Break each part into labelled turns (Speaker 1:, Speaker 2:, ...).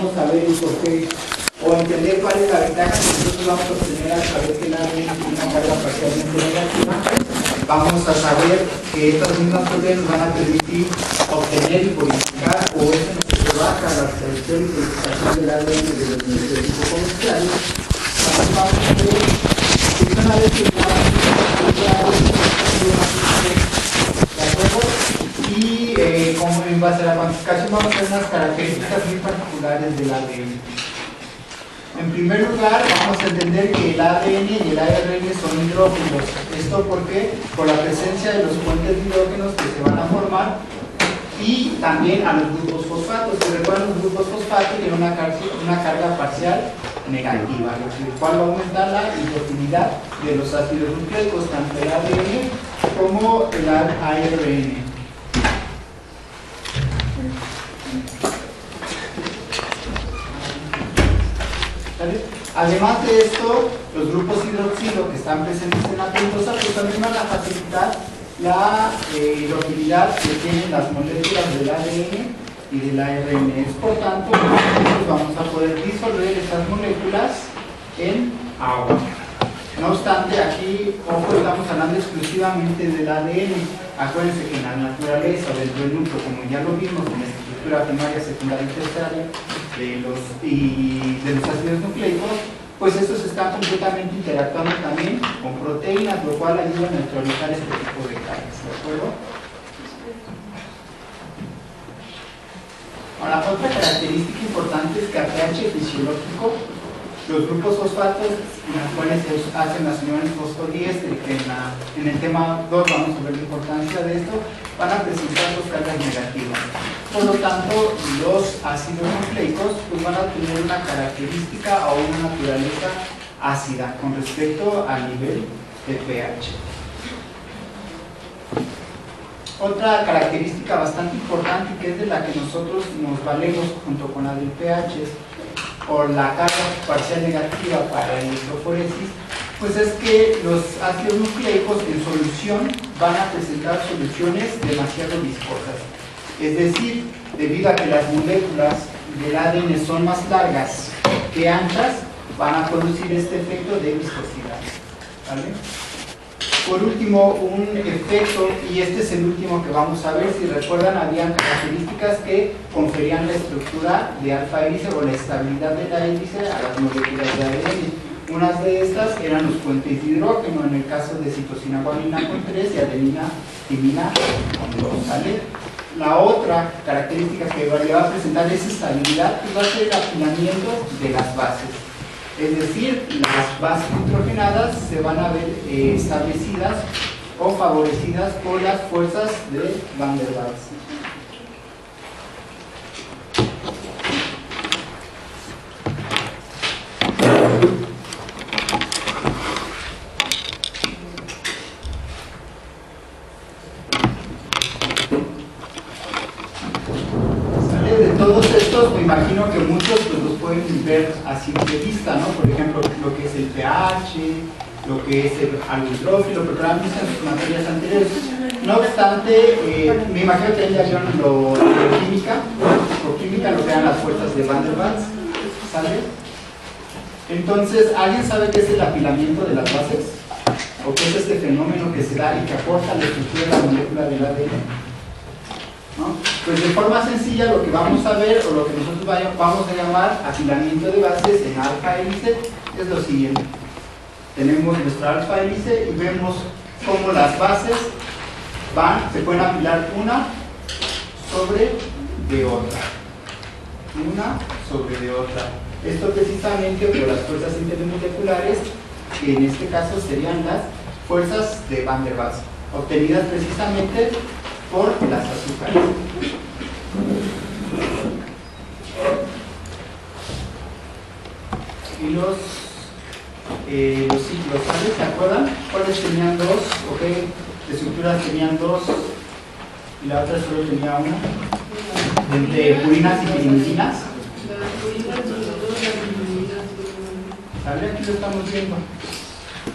Speaker 1: vamos a ver el por qué, o entender cuál es la ventaja que nosotros vamos a obtener al saber que el ADN tiene una carga parcialmente negativa. Vamos a saber que estas mismas propiedades nos van a permitir obtener y codificar, o eso nos trabaja la selección y codificación del ADN de los medios de tipo comerciales. Vamos a ver que una vez que y como en base a la cuantificación vamos a ver unas características muy particulares del ADN. En primer lugar, vamos a entender que el ADN y el ARN son hidrófilos. ¿Esto por qué? Por la presencia de los puentes de hidrógenos que se van a formar y también a los grupos fosfatos. Si recuerdan, los grupos fosfatos tienen una carga parcial negativa, lo cual va a aumentar la hidrofilidad de los ácidos nucleicos, tanto el ADN como el ARN. Además de esto, los grupos hidroxilo que están presentes en la pentosa pues también van a facilitar la hidrofilidad que tienen las moléculas del ADN y del ARN. Por tanto, nosotros vamos a poder disolver estas moléculas en agua. No obstante, aquí, ojo, estamos hablando exclusivamente del ADN. Acuérdense que en la naturaleza, dentro del núcleo, como ya lo vimos en la estructura primaria, secundaria y terciaria de los ácidos nucleicos, pues estos están completamente interactuando también con proteínas, lo cual ayuda a neutralizar este tipo de cargas, ¿de acuerdo? Ahora, otra característica importante es que a pH fisiológico, los grupos fosfatos, en los cuales se hacen las uniones fosfodiéster, que en el tema 2 vamos a ver la importancia de esto, van a presentar dos cargas negativas. Por lo tanto, los ácidos nucleicos pues van a tener una característica o una naturaleza ácida con respecto al nivel de pH. Otra característica bastante importante, que es de la que nosotros nos valemos junto con la del pH, por la carga parcial negativa para la electroforesis, pues es que los ácidos nucleicos en solución van a presentar soluciones demasiado viscosas. Es decir, debido a que las moléculas del ADN son más largas que anchas, van a producir este efecto de viscosidad. ¿Vale? Por último, un efecto, y este es el último que vamos a ver, si recuerdan, habían características que conferían la estructura de alfa hélice o la estabilidad de la hélice a las moléculas de ADN. Unas de estas eran los puentes de hidrógeno, en el caso de citosina guanina con 3 y adenina timina con 2, ¿vale? La otra característica que le va a presentar esa estabilidad pues va a ser el apilamiento de las bases. Es decir, las bases nitrogenadas se van a ver establecidas o favorecidas por las fuerzas de Van der Waals. De todos estos, me imagino que muchos pues, los pueden ver a simple vista, ¿no? Por ejemplo, lo que es el pH, lo que es el hidrófilo, pero también en sus materias anteriores. No obstante, me imagino que ya vieron lo de química, lo que eran las fuerzas de Van der Waals, ¿sale? Entonces, ¿alguien sabe qué es el apilamiento de las bases? ¿O qué es este fenómeno que se da y que aporta la estructura de la molécula del ADN? ¿No? Pues de forma sencilla lo que vamos a ver, o lo que nosotros vamos a llamar apilamiento de bases en alfa hélice, es lo siguiente. Tenemos nuestra alfa hélice y vemos cómo las bases se pueden apilar una sobre de otra. Una sobre de otra. Esto precisamente por las fuerzas intermoleculares, que en este caso serían las fuerzas de Van der Waals, obtenidas precisamente por las azúcares. Y los ciclos, ¿se acuerdan? ¿Cuáles tenían dos? ¿O qué estructuras tenían dos? Y la otra solo tenía una. Entre purinas y pirimidinas. ¿Sale? Aquí lo estamos viendo.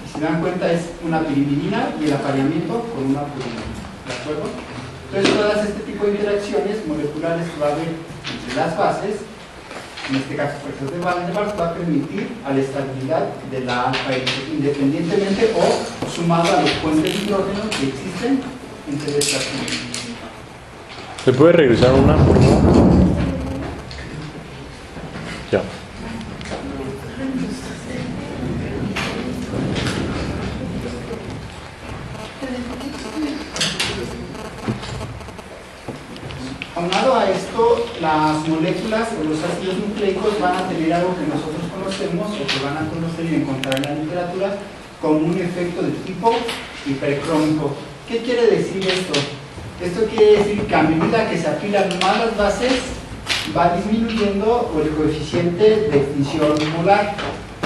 Speaker 1: Si se dan cuenta, es una pirimidina y el apareamiento con una purina. ¿De acuerdo? Entonces, todas este tipo de interacciones moleculares que va a haber entre las bases en este caso fuerzas de Van der Waals, va a permitir a la estabilidad de la alfa hélice, independientemente o sumado a los puentes de hidrógeno que existen entre estas uniones.
Speaker 2: ¿Se puede regresar una, por favor? Ya.
Speaker 1: Aunado a esto, las moléculas o los ácidos nucleicos van a tener algo que nosotros conocemos o que van a conocer y encontrar en la literatura como un efecto de tipo hipercrómico. ¿Qué quiere decir esto? Esto quiere decir que a medida que se apilan más las bases, va disminuyendo el coeficiente de extinción molar.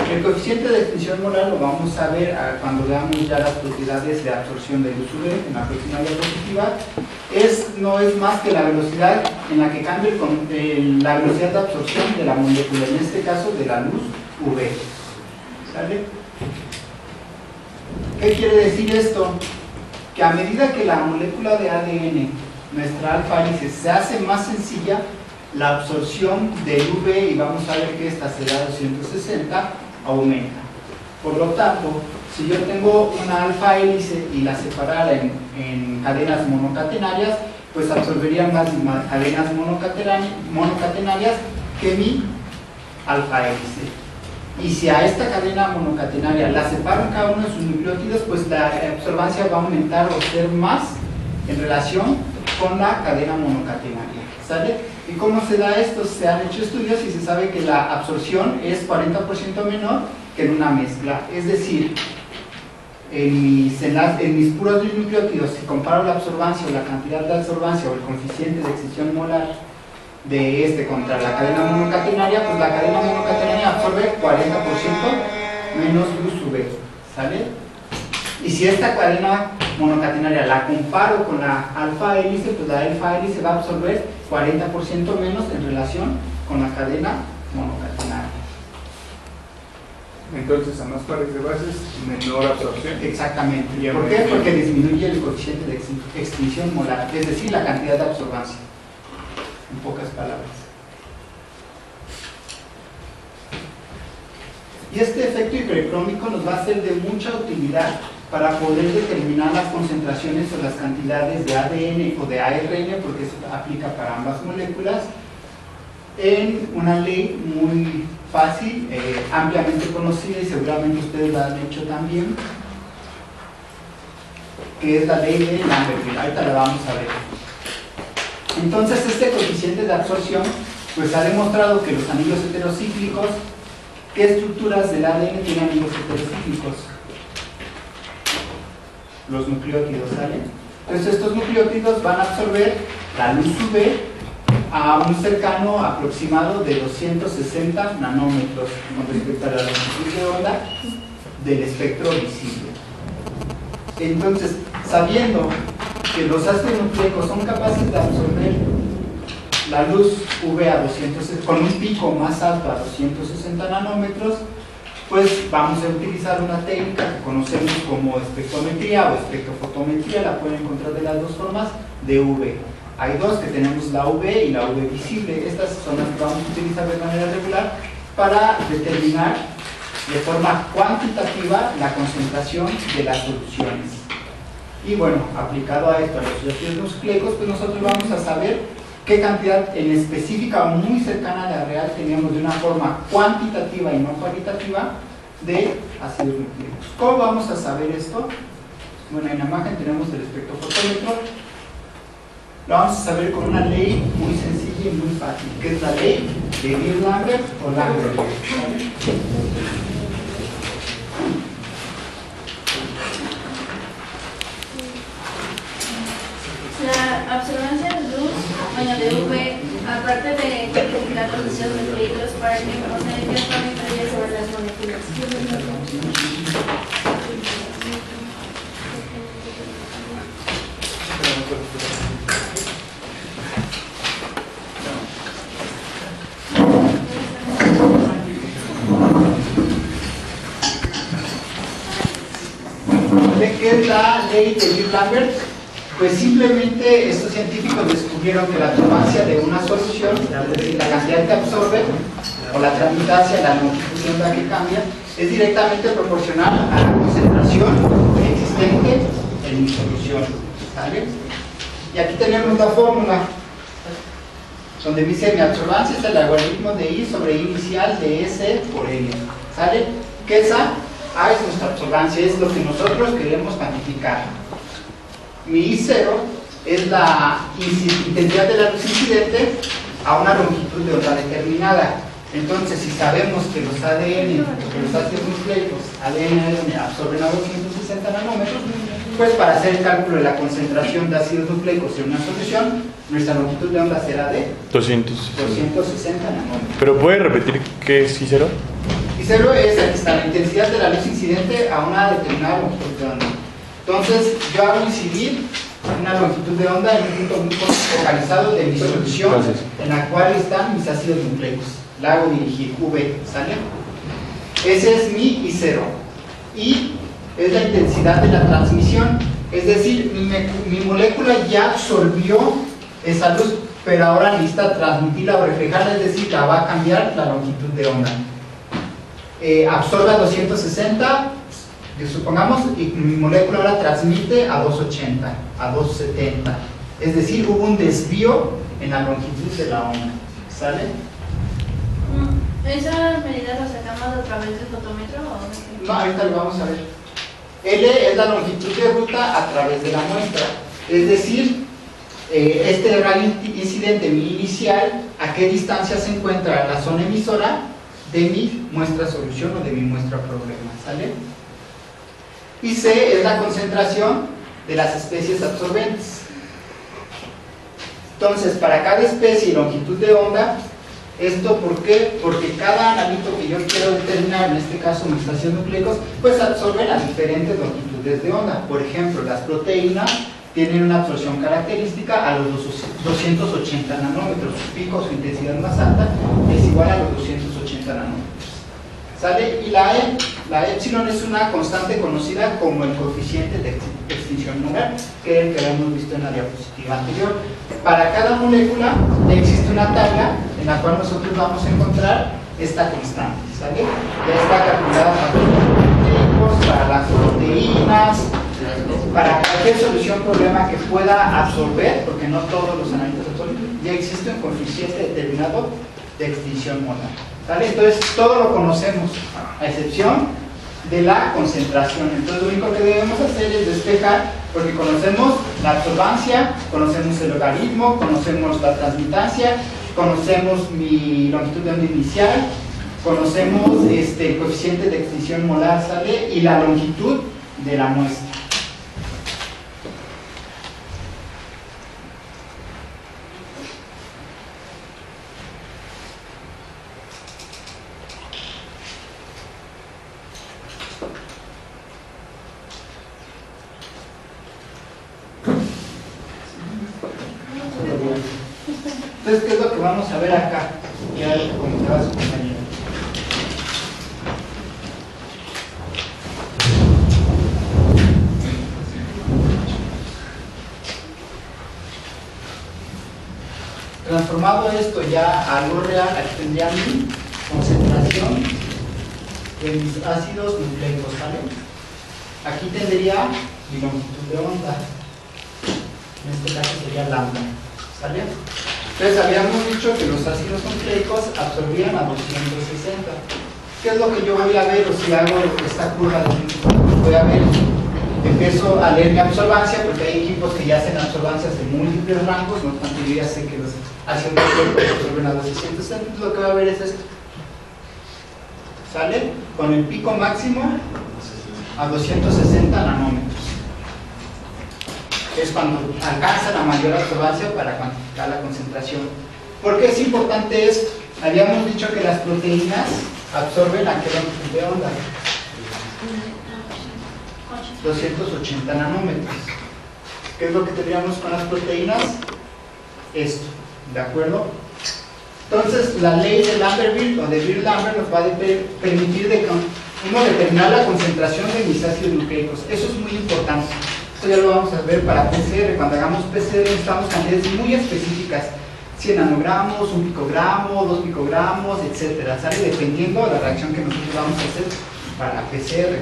Speaker 1: El coeficiente de extinción molar lo vamos a ver cuando veamos ya las propiedades de absorción de luz UV en la próxima diapositiva. No es más que la velocidad en la que cambia la velocidad de absorción de la molécula, en este caso de la luz UV. ¿Sale? ¿Qué quiere decir esto? Que a medida que la molécula de ADN, nuestra alfa hélice, se hace más sencilla, la absorción del UV, y vamos a ver que esta será 260, aumenta. Por lo tanto, si yo tengo una alfa hélice y la separara en cadenas monocatenarias, pues absorbería más cadenas monocatenarias que mi alfa hélice. Y si a esta cadena monocatenaria la separo en cada uno de sus nucleótidos, pues la absorbancia va a aumentar o ser más en relación con la cadena monocatenaria. ¿Sale? ¿Y cómo se da esto? Se han hecho estudios y se sabe que la absorción es 40% menor que en una mezcla. Es decir, en mis puros nucleótidos, si comparo la absorbancia o la cantidad de absorbancia o el coeficiente de extinción molar de contra la cadena monocatenaria, pues la cadena monocatenaria absorbe 40% menos luz UV. ¿Sale? Y si esta cadena monocatenaria la comparo con la alfa hélice, pues la alfa hélice va a absorber 40% menos en relación con la cadena monocatenaria.
Speaker 3: Entonces, a más pares de bases, menor absorción.
Speaker 1: Exactamente. ¿Por qué? Porque disminuye el coeficiente de extinción molar, es decir, la cantidad de absorbancia. En pocas palabras. Y este efecto hipercrómico nos va a ser de mucha utilidad para poder determinar las concentraciones o las cantidades de ADN o de ARN, porque eso aplica para ambas moléculas, en una ley muy fácil, ampliamente conocida, y seguramente ustedes la han hecho también, que es la ley de Lambert. Ahorita la vamos a ver. Entonces, este coeficiente de absorción pues ha demostrado que los anillos heterocíclicos, ¿qué estructuras del ADN tienen anillos heterocíclicos? Los nucleótidos, ¿sale? Entonces estos nucleótidos van a absorber la luz UV a un cercano aproximado de 260 nanómetros con respecto a la longitud de onda del espectro visible. Entonces, sabiendo que los ácidos nucleicos son capaces de absorber la luz UV a 260, con un pico más alto a 260 nanómetros, pues vamos a utilizar una técnica que conocemos como espectrometría o espectrofotometría, la pueden encontrar de las dos formas, de UV. Hay dos, que tenemos la UV y la UV visible. Estas son las que vamos a utilizar de manera regular para determinar de forma cuantitativa la concentración de las soluciones. Y bueno, aplicado a esto, a los ácidos nucleicos, pues nosotros vamos a saber qué cantidad en específica o muy cercana a la real tenemos de una forma cuantitativa y no cualitativa de ácidos nucleicos. ¿Cómo vamos a saber esto? Bueno, en la imagen tenemos el espectrofotómetro. Lo vamos a saber con una ley muy sencilla y muy fácil, que es la ley de Beer-Lambert o Lambert.
Speaker 4: La absorbancia de luz, de UV, aparte de la producción de nucleótidos para que conozcan qué forma influye sobre las moléculas.
Speaker 1: ¿Qué es la ley de Beer-Lambert? Pues simplemente estos científicos descubrieron que la absorbancia de una solución, es decir, la cantidad que absorbe, o la transmitancia, la longitud de onda que cambia, es directamente proporcional a la concentración existente en mi solución. ¿Sale? Y aquí tenemos la fórmula, donde dice mi absorbancia es el logaritmo de I sobre I inicial de S por L. ¿Sale? ¿Qué es A? A es nuestra absorbancia, es lo que nosotros queremos cuantificar. Mi I0 es la intensidad de la luz incidente a una longitud de onda determinada. Entonces, si sabemos que los ADN, que los ácidos nucleicos, ADN absorben a 260 nanómetros, pues para hacer el cálculo de la concentración de ácidos nucleicos en una solución, nuestra longitud de onda será de 260 nanómetros.
Speaker 2: ¿Pero puede repetir qué es I0?
Speaker 1: I0 es aquí está, la intensidad de la luz incidente a una determinada longitud de onda. Entonces, yo hago incidir una longitud de onda en un punto muy focalizado de mi solución,
Speaker 2: Gracias.
Speaker 1: en la cual están mis ácidos nucleicos. La hago dirigir, V, ¿sale? Ese es mi I0. I es la intensidad de la transmisión, es decir, mi molécula ya absorbió esa luz, pero ahora necesita transmitirla o reflejarla, es decir, la va a cambiar la longitud de onda. Absorbe a 260, supongamos, y mi molécula ahora transmite a 280, a 270, es decir, hubo un desvío en la longitud de la onda. ¿Sale?
Speaker 4: ¿Esas medidas las sacamos a través del fotómetro o...?
Speaker 1: No, ahorita lo vamos a ver. L es la longitud de ruta a través de la muestra, es decir, este radio incidente, mi inicial, a qué distancia se encuentra la zona emisora de mi muestra solución o de mi muestra problema. ¿Sale? Y C es la concentración de las especies absorbentes. Entonces, para cada especie y longitud de onda, ¿esto por qué? Porque cada analito que yo quiero determinar, en este caso mis ácidos nucleicos, pues absorben a diferentes longitudes de onda. Por ejemplo, las proteínas tienen una absorción característica a los 280 nanómetros. Su pico, su intensidad más alta, es igual a los 280 nanómetros. ¿Sale? Y la epsilon es una constante conocida como el coeficiente de extinción molar, que es el que habíamos visto en la diapositiva anterior. Para cada molécula existe una tabla en la cual nosotros vamos a encontrar esta constante. ¿Sale? Ya está calculada para los proteicos, para las proteínas, para cualquier solución problema que pueda absorber, porque no todos los analitos absorben, ya existe un coeficiente determinado de extinción molar. ¿Sale? Entonces todo lo conocemos, a excepción de la concentración. Entonces lo único que debemos hacer es despejar, porque conocemos la absorbancia, conocemos el logaritmo, conocemos la transmitancia, conocemos mi longitud de onda inicial, conocemos el coeficiente de extinción molar, ¿sale? Y la longitud de la muestra. Entonces, ¿qué es lo que vamos a ver acá? Ya lo comentaba su compañero. Transformado esto ya a algo real, aquí tendría mi concentración de mis ácidos nucleicos, ¿sale? Aquí tendría mi longitud de onda, en este caso sería lambda, ¿sale? Entonces habíamos dicho que los ácidos nucleicos absorbían a 260. ¿Qué es lo que yo voy a ver? O si hago esta curva de voy a ver, empiezo a leer mi absorbancia, porque hay equipos que ya hacen absorbancias en múltiples rangos, no tanto yo ya sé que los ácidos nucleicos absorben a 260, entonces lo que voy a ver es esto. ¿Sale? Con el pico máximo a 260 nanómetros. Es cuando alcanza la mayor absorbancia para cuantificar la concentración. ¿Por qué es importante esto? Habíamos dicho que las proteínas absorben a qué longitud de onda, 280 nanómetros. ¿Qué es lo que tendríamos con las proteínas? Esto, ¿de acuerdo? Entonces la ley de Lambert-Beer o de Beer-Lambert nos va a permitir determinar la concentración de mis ácidos nucleicos. Eso es muy importante. Esto ya lo vamos a ver para PCR. Cuando hagamos PCR necesitamos cantidades muy específicas. 100 nanogramos, 1 picogramo, 2 picogramos, etcétera, ¿sale? Dependiendo de la reacción que nosotros vamos a hacer para la PCR,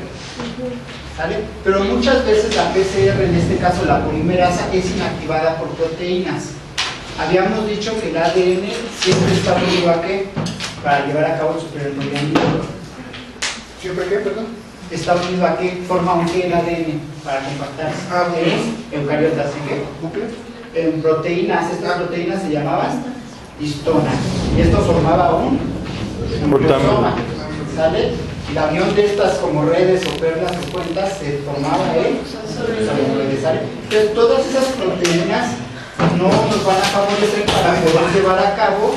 Speaker 1: ¿sale? Pero muchas veces la PCR, en este caso la polimerasa, es inactivada por proteínas. Habíamos dicho que el ADN siempre está unido a ¿qué? Para llevar a cabo el superenrolamiento.
Speaker 3: ¿Siempre qué, perdón?
Speaker 1: Está unido a qué? Forma un ¿qué? El ADN para compactarse. En eucariotas, ¿en qué?
Speaker 3: ¿Bucle?
Speaker 1: En proteínas, estas proteínas se llamaban histonas. Y esto formaba un nucleosoma, ¿sale? Y la unión de estas como redes o perlas o cuentas se formaba en sobreredes, ¿sale? Entonces todas esas proteínas no nos van a favorecer para poder llevar a cabo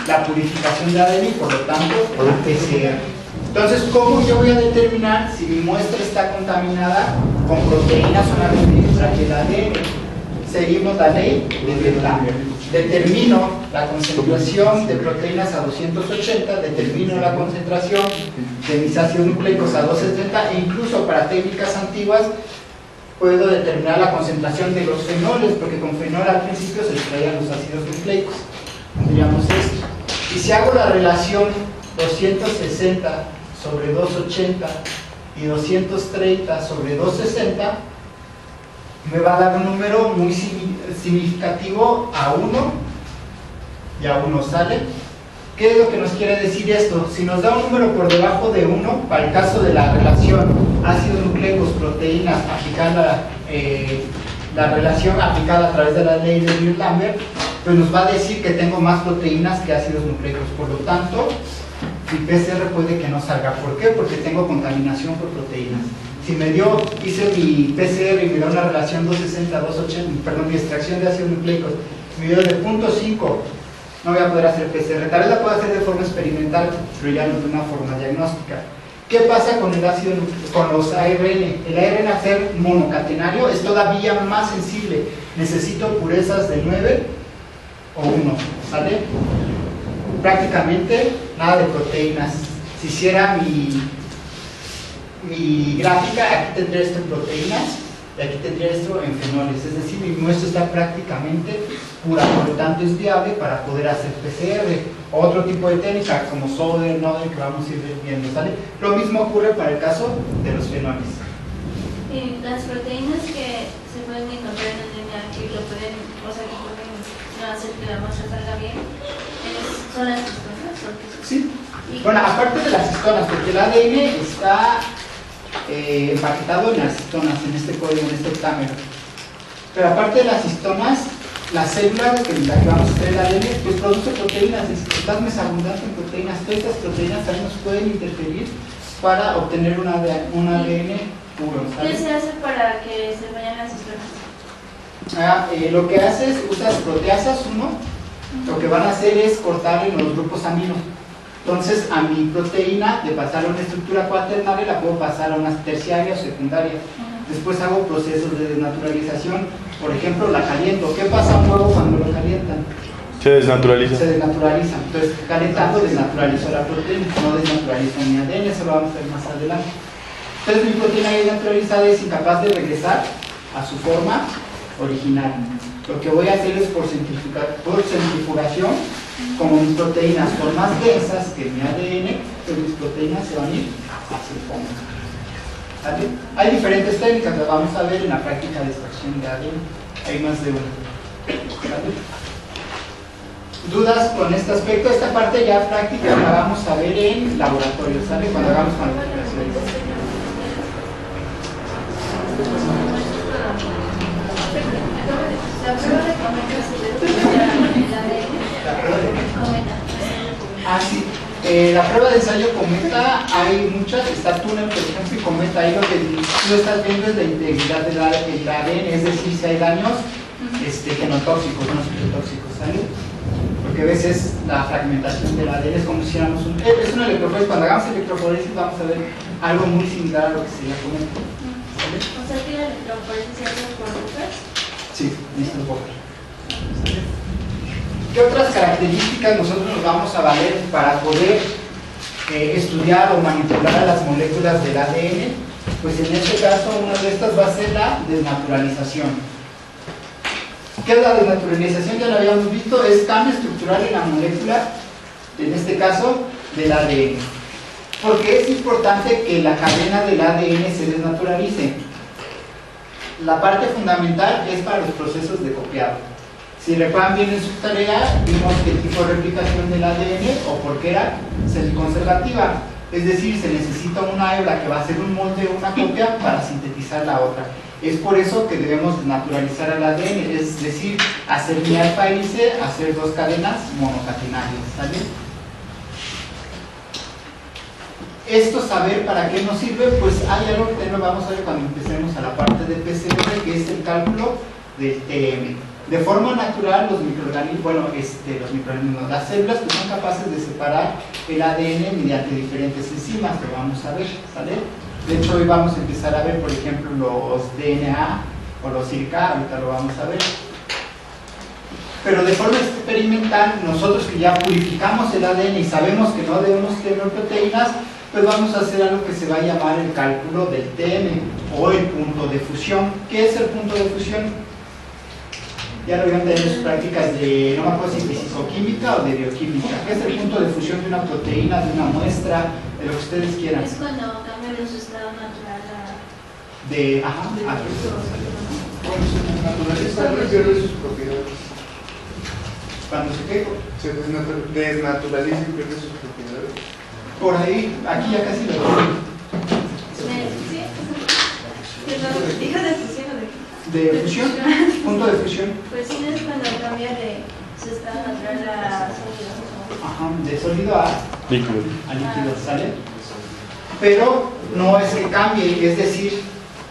Speaker 1: la purificación de ADN y por lo tanto la PCR. Entonces, ¿cómo yo voy a determinar si mi muestra está contaminada con proteínas solamente que trae el ADN? Seguimos la ley de Lambert. Determino la concentración de proteínas a 280, determino la concentración de mis ácidos nucleicos a 270 e incluso para técnicas antiguas puedo determinar la concentración de los fenoles, porque con fenol al principio se extraían los ácidos nucleicos. Tendríamos esto. Y si hago la relación 260 sobre 280 y 230 sobre 260, me va a dar un número muy significativo a 1 y a 1, ¿sale? ¿Qué es lo que nos quiere decir esto? Si nos da un número por debajo de 1, para el caso de la relación ácidos nucleicos, proteínas, aplicada la relación aplicada a través de la ley de Lambert, pues nos va a decir que tengo más proteínas que ácidos nucleicos. Por lo tanto, mi PCR puede que no salga. ¿Por qué? Porque tengo contaminación por proteínas. Si hice mi PCR y me da una relación 260, 280, perdón, mi extracción de ácidos nucleicos, me dio de 0.5, no voy a poder hacer PCR. Tal vez la puedo hacer de forma experimental, pero ya no de una forma diagnóstica. ¿Qué pasa con el ácido, con los ARN? El ARN, al ser monocatenario, es todavía más sensible. Necesito purezas de 9 o 1, ¿sale? Prácticamente nada de proteínas. Si hiciera mi gráfica, aquí tendría esto en proteínas y aquí tendría esto en fenoles, es decir, mi muestra está prácticamente pura, por lo tanto es viable para poder hacer PCR o otro tipo de técnica como Soder, Noder, que vamos a ir viendo, ¿sale? Lo mismo ocurre para el caso de los fenoles.
Speaker 4: Y las proteínas que se pueden encontrar en el DNA que lo pueden, o sea, que pueden no hacer que la muestra salga bien, son las histonas, ¿o qué son?
Speaker 1: Sí. Bueno, aparte de las histonas, porque el ADN está empaquetado en las histonas, en este código, en este octámero. Pero aparte de las histonas, las células que la que vamos a hacer el ADN, pues produce proteínas, el citoplasma es abundante en proteínas. Todas estas proteínas también nos pueden interferir para obtener un ADN puro, ¿sabes?
Speaker 4: ¿Qué se hace para que se vayan las histonas?
Speaker 1: Lo que haces, usas proteasas 1, lo que van a hacer es cortar en los grupos amino. Entonces, a mi proteína, de pasar a una estructura cuaternaria, la puedo pasar a una terciaria o secundaria. Después hago procesos de desnaturalización. Por ejemplo, la caliento. ¿Qué pasa a un huevo cuando lo calientan?
Speaker 2: Se desnaturaliza.
Speaker 1: Se desnaturaliza. Entonces, calentando desnaturalizo la proteína, no desnaturalizo mi ADN, eso lo vamos a ver más adelante. Entonces, mi proteína ya desnaturalizada es incapaz de regresar a su forma original. Lo que voy a hacer es por centrifugación, como mis proteínas son más densas que mi ADN, pues mis proteínas se van a ir hacia el fondo. ¿Vale? Hay diferentes técnicas, las vamos a ver en la práctica de extracción de ADN. Hay más de una. ¿Vale? ¿Dudas con este aspecto? Esta parte ya práctica la vamos a ver en laboratorio, ¿sale? Cuando hagamos manipulaciones.
Speaker 4: La prueba de cometa se determina el ADN.
Speaker 1: La prueba de
Speaker 4: Cometa.
Speaker 1: sí. La prueba de ensayo cometa hay muchas, está Túnel, por ejemplo, y cometa. Ahí lo que tú estás viendo es la integridad del ADN, es decir, si hay daños genotóxicos, no citotóxicos, ¿sale? Porque a veces la fragmentación del ADN es como si hiciéramos es una electroforesis. Cuando hagamos electroforesis vamos a ver algo muy similar a lo que sería cometa. ¿Sale?
Speaker 4: O sea que la electroforesis se hace por Bucher.
Speaker 1: Sí, listo, Bucher. ¿Qué otras características nosotros nos vamos a valer para poder estudiar o manipular a las moléculas del ADN? Pues en este caso una de estas va a ser la desnaturalización. ¿Qué es la desnaturalización? Ya lo habíamos visto, es cambio estructural en la molécula, en este caso, del ADN. Porque es importante que la cadena del ADN se desnaturalice. La parte fundamental es para los procesos de copiado. Si recuerdan bien en su tarea, vimos que el tipo de replicación del ADN, o porque era semiconservativa. Es decir, se necesita una hebra que va a ser un molde o una copia para sintetizar la otra. Es por eso que debemos naturalizar al ADN, es decir, hacer mi alfa hélice, hacer dos cadenas monocatenarias, ¿sale? Esto saber para qué nos sirve, pues hay algo que también vamos a ver cuando empecemos a la parte de PCR, que es el cálculo del TM. De forma natural, los microorganismos, bueno, las células pues son capaces de separar el ADN mediante diferentes enzimas, que vamos a ver, ¿sale? De hecho, hoy vamos a empezar a ver, por ejemplo, los DNA o los CIRCA, ahorita lo vamos a ver. Pero de forma experimental, nosotros que ya purificamos el ADN y sabemos que no debemos tener proteínas, pues vamos a hacer algo que se va a llamar el cálculo del TM o el punto de fusión. ¿Qué es el punto de fusión? Ya lo vieron también en sus prácticas de, no me acuerdo si de fisicoquímica o de bioquímica. ¿Qué es el punto de fusión de una proteína, de una muestra, de lo que ustedes quieran?
Speaker 4: Es cuando cambia de su estado natural a...
Speaker 1: De, ajá,
Speaker 3: Cuando se naturaliza, pierde sus propiedades.
Speaker 1: cuando se qué,
Speaker 3: Se desnaturaliza y pierde sus propiedades.
Speaker 1: por ahí, aquí ya casi lo tengo.
Speaker 4: Sí, perdón, ¿dijo de fusión o de qué?
Speaker 1: De fusión, punto de fusión.
Speaker 4: Pues sí, es cuando cambia de su estado natural a sólido.
Speaker 1: Ajá, de sólido a
Speaker 2: Líquido.
Speaker 1: líquido, ¿sale? Pero no es que cambie, es decir,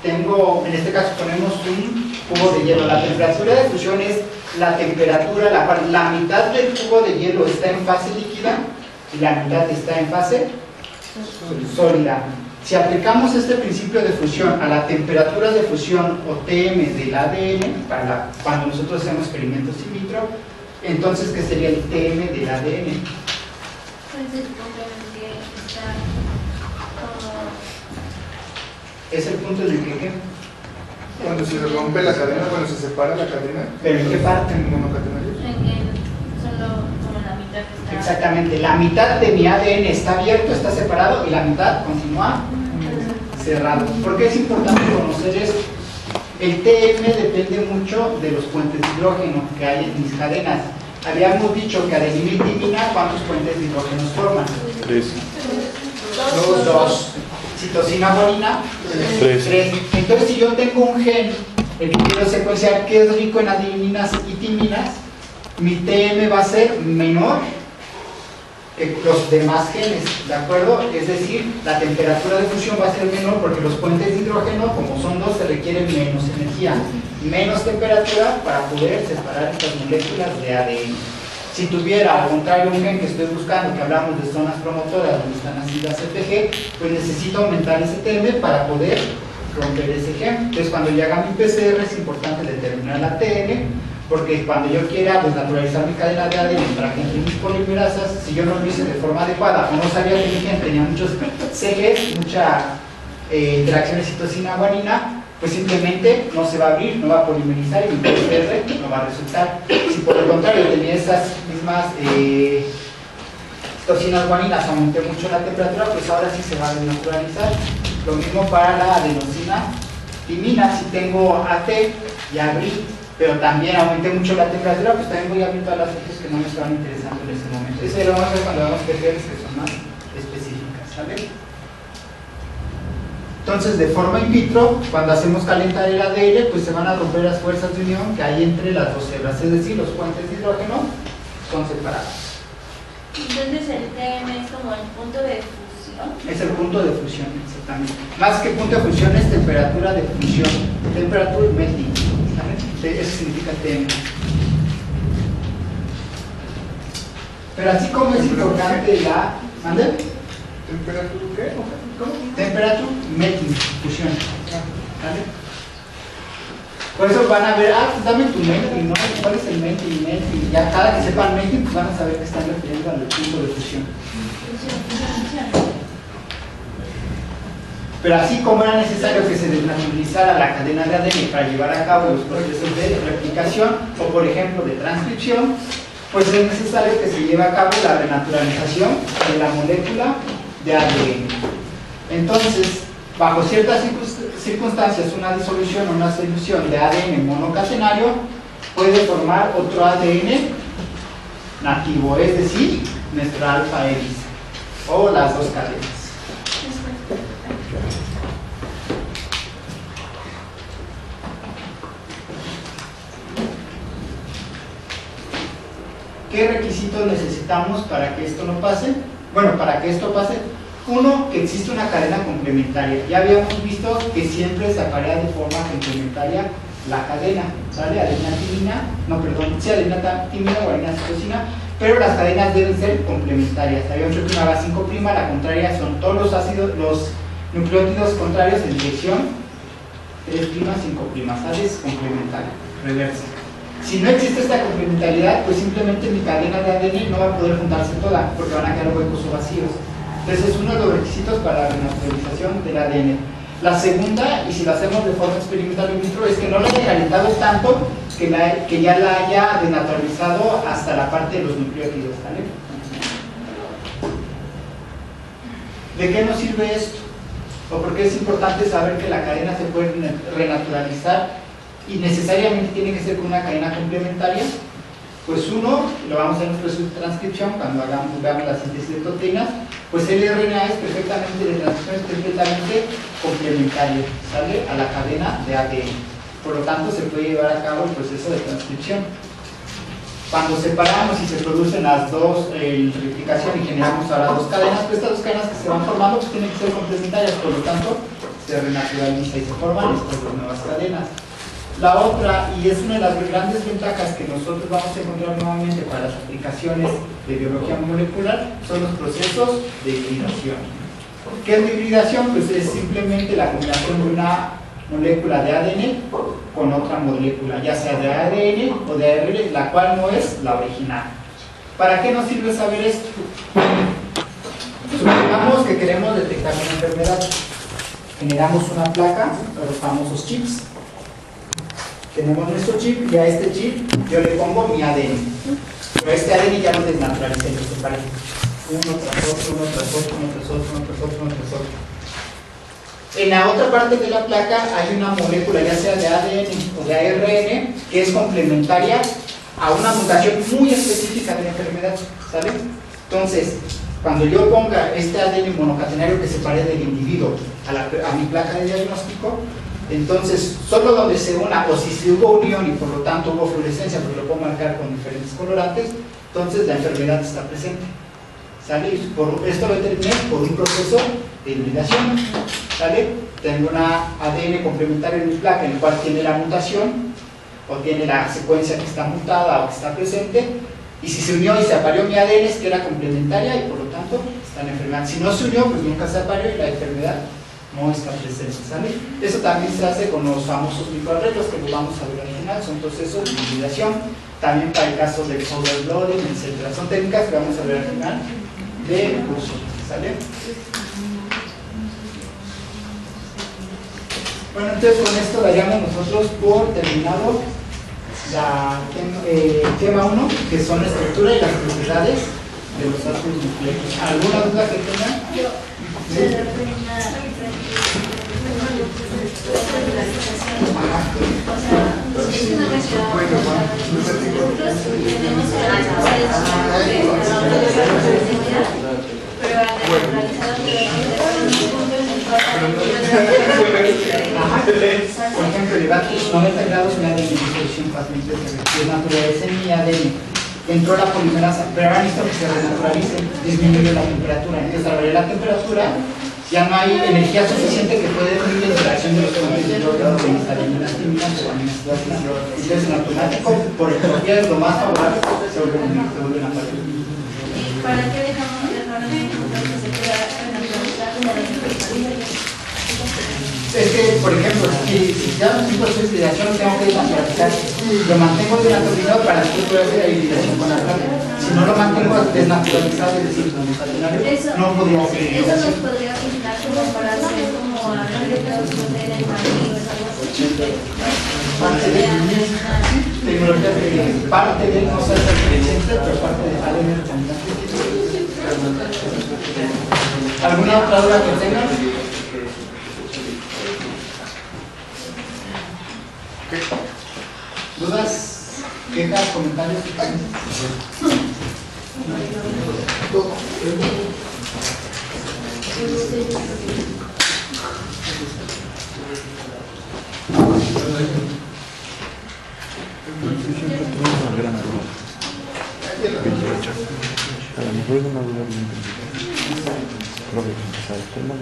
Speaker 1: tengo, en este caso ponemos un cubo de hielo. La temperatura de fusión es la temperatura, la mitad del cubo de hielo está en fase líquida y la mitad está en fase sólida. Si aplicamos este principio de fusión a la temperatura de fusión o TM del ADN, cuando nosotros hacemos experimentos in vitro, entonces, ¿qué sería el TM del ADN?
Speaker 4: Pues se supone que está como...
Speaker 1: Es el punto en el que, ¿qué?
Speaker 3: Cuando se rompe la cadena, cuando se separa la cadena.
Speaker 1: ¿Pero en qué parte?
Speaker 3: En monocatenarios.
Speaker 4: En que solo como la mitad que está...
Speaker 1: Exactamente, la mitad de mi ADN está abierto, está separado, y la mitad continúa cerrado. ¿Por qué es importante conocer esto? El TM depende mucho de los puentes de hidrógeno que hay en mis cadenas. Habíamos dicho que adenina y timina, ¿cuántos puentes de hidrógeno forman?
Speaker 2: 3.
Speaker 1: Dos. Citosina, guanina,
Speaker 2: 3.
Speaker 1: 3. Entonces, si yo tengo un gen, el que quiero secuenciar, que es rico en adeninas y timinas, mi TM va a ser menor que los demás genes, ¿de acuerdo? Es decir, la temperatura de fusión va a ser menor porque los puentes de hidrógeno, como son dos, se requieren menos energía, menos temperatura para poder separar estas moléculas de ADN. Si tuviera, al contrario, un gen que estoy buscando, que hablamos de zonas promotoras donde están las siglas CPG, pues necesito aumentar ese TM para poder romper ese gen. Entonces, cuando yo haga mi PCR es importante determinar la TM, porque cuando yo quiera desnaturalizar mi cadena de ADN para que entre mis polimerasas, si yo no lo hice de forma adecuada o no sabía que mi gen tenía muchos CGs, mucha interacción de citosina-guanina, pues simplemente no se va a abrir, no va a polimerizar y mi PCR no va a resultar. Si por el contrario tenía esas mismas citosinas guaninas, aumenté mucho la temperatura, pues ahora sí se va a desnaturalizar. Lo mismo para la adenosina timina, si tengo AT y abrí, pero también aumenté mucho la temperatura, pues también voy a abrir todas las cosas que no me estaban interesando en ese momento. Eso lo vamos a ver cuando hagamos PCRs que son más específicas, ¿sabes? Entonces, de forma in vitro, cuando hacemos calentar el ADN, pues se van a romper las fuerzas de unión que hay entre las dos hebras, es decir, los puentes de hidrógeno son separados.
Speaker 4: Entonces el TM es como el punto de fusión.
Speaker 1: Es el punto de fusión, exactamente. Más que punto de fusión es temperatura de fusión, temperatura melting, ¿sabes? Eso significa TM. Pero así como es importante la... ¿Mande?
Speaker 3: ¿Temperatura qué? ¿Cómo?
Speaker 1: Temperatura melting, fusión. ¿Vale? Por eso van a ver, pues dame tu melting, ¿no? ¿Cuál es el melting? Melting. Ya cada que sepan melting, pues van a saber que están refiriendo al punto de fusión. Pero así como era necesario que se desnaturalizara la cadena de ADN para llevar a cabo los procesos de replicación o, por ejemplo, de transcripción, pues es necesario que se lleve a cabo la renaturalización de la molécula de ADN. Entonces, bajo ciertas circunstancias, una disolución o una solución de ADN monocatenario puede formar otro ADN nativo, es decir, nuestra alfa hélice, o las dos cadenas. ¿Qué requisitos necesitamos para que esto no pase? Bueno, para que esto pase, uno, que existe una cadena complementaria. Ya habíamos visto que siempre se aparea de forma complementaria la cadena, ¿sale? Adenina-timina, no, perdón, sí, adenina-timina o adenina-citosina, pero las cadenas deben ser complementarias. Habíamos dicho que una va 5', la contraria son todos los ácidos, los nucleótidos contrarios en dirección 3', 5', ¿sale? Es complementaria, reversa. Si no existe esta complementariedad, pues simplemente mi cadena de ADN no va a poder juntarse toda, porque van a quedar huecos o vacíos. Entonces es uno de los requisitos para la renaturalización del ADN. La segunda, y si lo hacemos de forma experimental in vitro, es que no lo haya calentado tanto que ya la haya denaturalizado hasta la parte de los nucleótidos, ¿vale? ¿De qué nos sirve esto? ¿O por qué es importante saber que la cadena se puede renaturalizar y necesariamente tiene que ser con una cadena complementaria? Pues uno, lo vamos a ver en el proceso de transcripción cuando veamos la síntesis de proteínas, pues el RNA es perfectamente de transcripción, es perfectamente complementario, ¿sale? A la cadena de ADN. Por lo tanto, se puede llevar a cabo el proceso de transcripción. Cuando separamos y se producen las dos replicación y generamos ahora dos cadenas, pues estas dos cadenas que se van formando pues tienen que ser complementarias, por lo tanto, se renaturaliza y se forman estas dos nuevas cadenas. La otra, y es una de las grandes ventajas que nosotros vamos a encontrar nuevamente para las aplicaciones de biología molecular, son los procesos de hibridación. ¿Qué es la hibridación? Pues es simplemente la combinación de una molécula de ADN con otra molécula, ya sea de ADN o de ARN, la cual no es la original. ¿Para qué nos sirve saber esto? Supongamos que queremos detectar una enfermedad. Generamos una placa, los famosos chips. Tenemos nuestro chip y a este chip yo le pongo mi ADN. Pero este ADN ya lo desnaturalice, lo separé. Uno tras otro, uno tras otro, uno tras otro, uno tras otro, uno tras otro. En la otra parte de la placa hay una molécula, ya sea de ADN o de ARN, que es complementaria a una mutación muy específica de la enfermedad, ¿sale? Entonces, cuando yo ponga este ADN monocatenario que separe del individuo a mi placa de diagnóstico, entonces, solo donde se una, o si se hubo unión y por lo tanto hubo fluorescencia, porque lo puedo marcar con diferentes colorantes, entonces la enfermedad está presente, ¿sale? Esto lo determiné por un proceso de hibridación, ¿sale? Tengo una ADN complementaria en mi placa, en el cual tiene la mutación, o tiene la secuencia que está mutada o que está presente, y si se unió y se apareó mi ADN es que era complementaria y por lo tanto está en la enfermedad. Si no se unió, pues nunca se apareó y la enfermedad no está presente, ¿sale? Eso también se hace con los famosos microarreglos que los vamos a ver al final, son procesos de hibridación, también para el caso del overloading, etc. Son técnicas que vamos a ver al final del curso, ¿sale? Bueno, entonces con esto daríamos nosotros por terminado el tema 1, que son la estructura y las propiedades de los ácidos nucleicos. ¿Alguna duda que tengan? ¿Sí? Por ejemplo, llevar 90 grados de ADN en disolución fácilmente se naturaliza en mi ADN. Entró la polimerasa, pero ahora necesito que se renaturalice, disminuye la temperatura. Entonces, al variar la temperatura, ya no hay energía suficiente que puede definir la interacción de los componentes de órganos de mis adeninas químicas o aminoácidos. Entonces, en automático, por entropía es lo más favorable, se vuelven a partir.
Speaker 4: ¿Y para qué dejamos de dejar entonces se queda renaturalizando la temperatura?
Speaker 1: Es que, por ejemplo, si ya no tengo proceso de hibridación, tengo que desnaturalizar. Lo mantengo desnaturalizado para después poder hacer la hibridación con la planta. Si no lo mantengo desnaturalizado, es decir, no podría hacer
Speaker 4: eso
Speaker 1: hibridación.
Speaker 4: nos podría funcionar como para hacer como a proteína infantil o algo así.
Speaker 1: Parte de tecnologías de parte de no ser inteligente, pero parte de ADN recombinante. ¿Alguna otra duda que tengan? ¿Dudas? ¿Quejas? ¿Comentarios?
Speaker 2: A lo mejor es una duda muy profesional.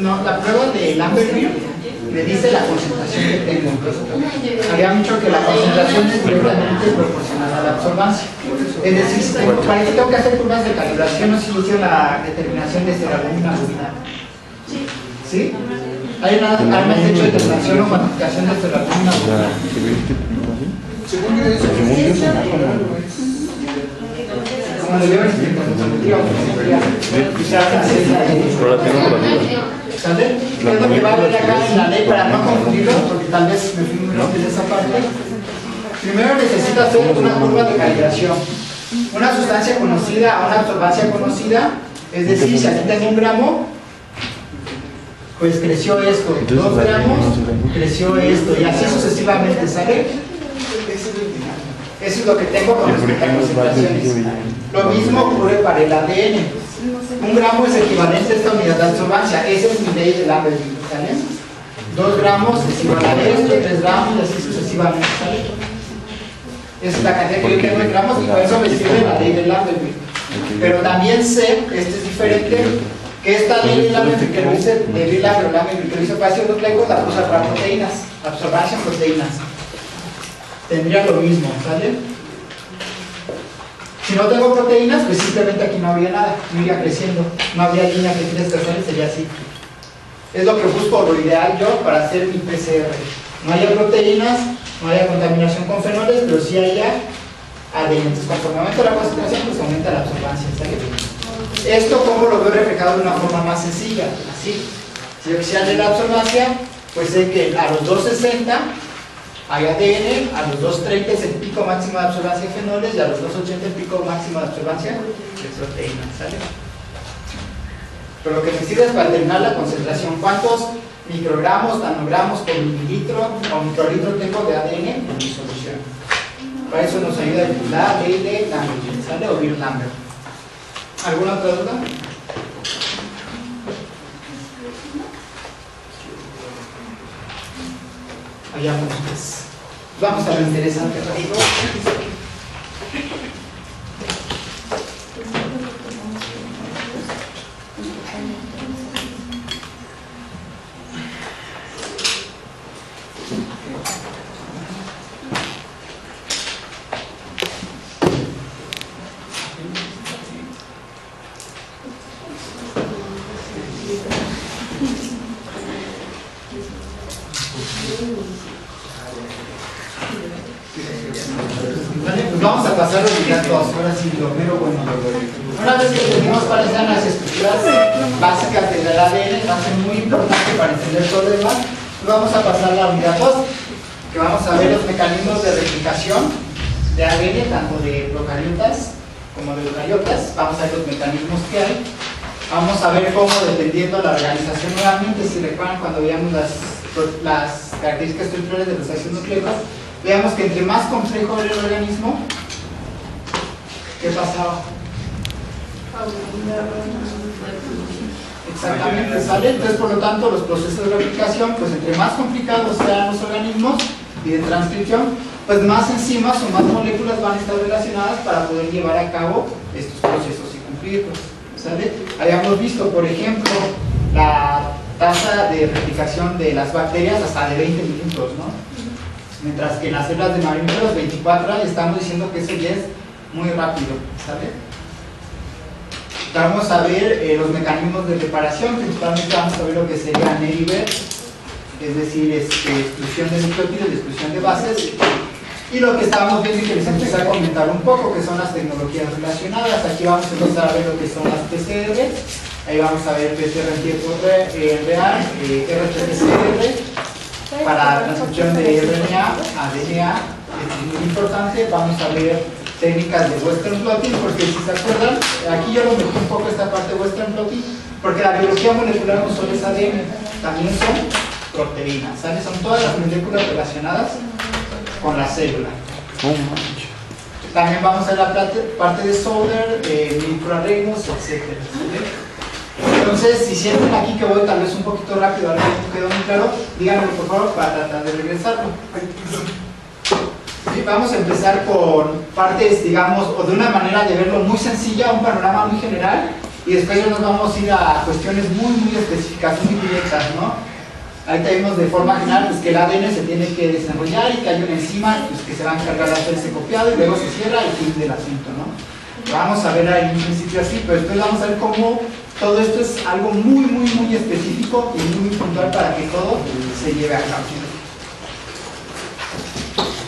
Speaker 1: No, la prueba de Lambert-Eaton me dice la concentración que tengo. Había dicho que la concentración es directamente proporcional a la absorbancia. Es decir, si tengo, para eso tengo que hacer curvas de calibración, no se inició la determinación de serológica bovina. ¿Sí? Hay una arma de hecho de determinación o cuantificación de serológica bovina.
Speaker 3: Según yo, eso
Speaker 1: Como le veo en ¿sale? Es lo que va a ver acá en la ley para no confundirlo, porque tal vez me fui muy rápido de esa parte. Primero necesito hacer una curva de calibración. Una sustancia conocida a una absorbancia conocida, es decir, si aquí tengo 1 gramo, pues creció esto, 2 gramos, creció esto, y así sucesivamente, ¿sale? Eso es lo que tengo con respecto a concentraciones. Lo mismo ocurre para el ADN. 1 gramo es equivalente a esta unidad de absorbancia. Esa es mi ley de Lambert-Eaton, ¿sale? 2 gramos es igual a esto, 3 gramos y así sucesivamente, ¿sale? Esa es la cantidad que yo tengo en gramos y por eso me sirve la ley de Lambert-Eaton. Pero también sé, este es diferente, que esta ley de Lambert-Eaton que lo hice, de Lambert-Eaton que lo hice para ácidos nucleicos, la puse para proteínas, absorbancia en proteínas. Tendría lo mismo, ¿sale? Si no tengo proteínas, pues simplemente aquí no habría nada, no iría creciendo, no habría línea que crezca, sería así. Es lo que busco, lo ideal yo para hacer mi PCR. No haya proteínas, no haya contaminación con fenoles, pero sí haya ADN. Entonces, conforme aumenta la concentración, pues aumenta la absorbancia. ¿Sale? Esto, ¿cómo lo veo reflejado de una forma más sencilla? Así. Si yo quisiera leer la absorbancia, pues sé que a los 260 hay ADN, a los 230 es el pico máximo de absorbancia de fenoles y a los 280 el pico máximo de absorbancia de proteínas, ¿sale? Pero lo que me sirve es para determinar la concentración. ¿Cuántos microgramos, nanogramos por mililitro o microlitro tengo de ADN en mi solución? Para eso nos ayuda la ley de Lambert, ¿sale? O Beer-Lambert. ¿Alguna otra duda? Vayamos pues. Vamos a lo interesante. Vamos a pasar a unidad 2, ahora sí, lo mero bueno. Una vez que tenemos cuáles son las estructuras básicas del ADN, va a ser muy importante para entender todo lo demás. Vamos a pasar a la unidad 2, que vamos a ver los mecanismos de replicación de ADN, tanto de procariotas como de eucariotas. Vamos a ver los mecanismos que hay. Vamos a ver cómo, dependiendo de la organización nuevamente, si recuerdan cuando veíamos las características estructurales de los ácidos nucleicos, veamos que entre más complejo era el organismo, ¿qué pasaba? Exactamente, ¿sale? Entonces, por lo tanto, los procesos de replicación, pues entre más complicados sean los organismos y de transcripción, pues más enzimas o más moléculas van a estar relacionadas para poder llevar a cabo estos procesos y cumplirlos, ¿sale? Habíamos visto, por ejemplo, la tasa de replicación de las bacterias hasta de 20 minutos, ¿no? Mientras que en las células de mamíferos 24 horas estamos diciendo que eso ya es muy rápido, ¿sale? Vamos a ver los mecanismos de preparación, principalmente vamos a ver lo que sería Nery-Beer, es decir, exclusión de nucleótidos y exclusión de bases, Y lo que estábamos viendo y que les empecé a comentar un poco, que son las tecnologías relacionadas. Aquí vamos a empezar a ver lo que son las PCR. Ahí vamos a ver PCR en tiempo real, RT-PCR, para transcripción de RNA a DNA. Esto es muy importante. Vamos a ver técnicas de Western blotting, porque si se acuerdan, aquí yo lo metí un poco esta parte de Western blotting, porque la biología molecular no solo es ADN, también son proteínas, ¿sale? Son todas las moléculas relacionadas con la célula. También vamos a ver la parte de solder, microarreglos, etc. Entonces, si sienten aquí que voy tal vez un poquito rápido, algo que quedó muy claro, díganme por favor para tratar de regresarlo. Sí, vamos a empezar con partes, digamos, o de una manera de verlo muy sencilla, un panorama muy general, y después ya nos vamos a ir a cuestiones muy específicas, muy directas, ¿no? Ahorita vimos de forma general pues, que el ADN se tiene que desarrollar y que hay una enzima pues, que se va a encargar de hacerse copiado y luego se cierra y fin del asunto, ¿no? Vamos a ver ahí en un principio así, pero después vamos a ver cómo todo esto es algo muy específico y muy puntual para que todo se lleve a cabo.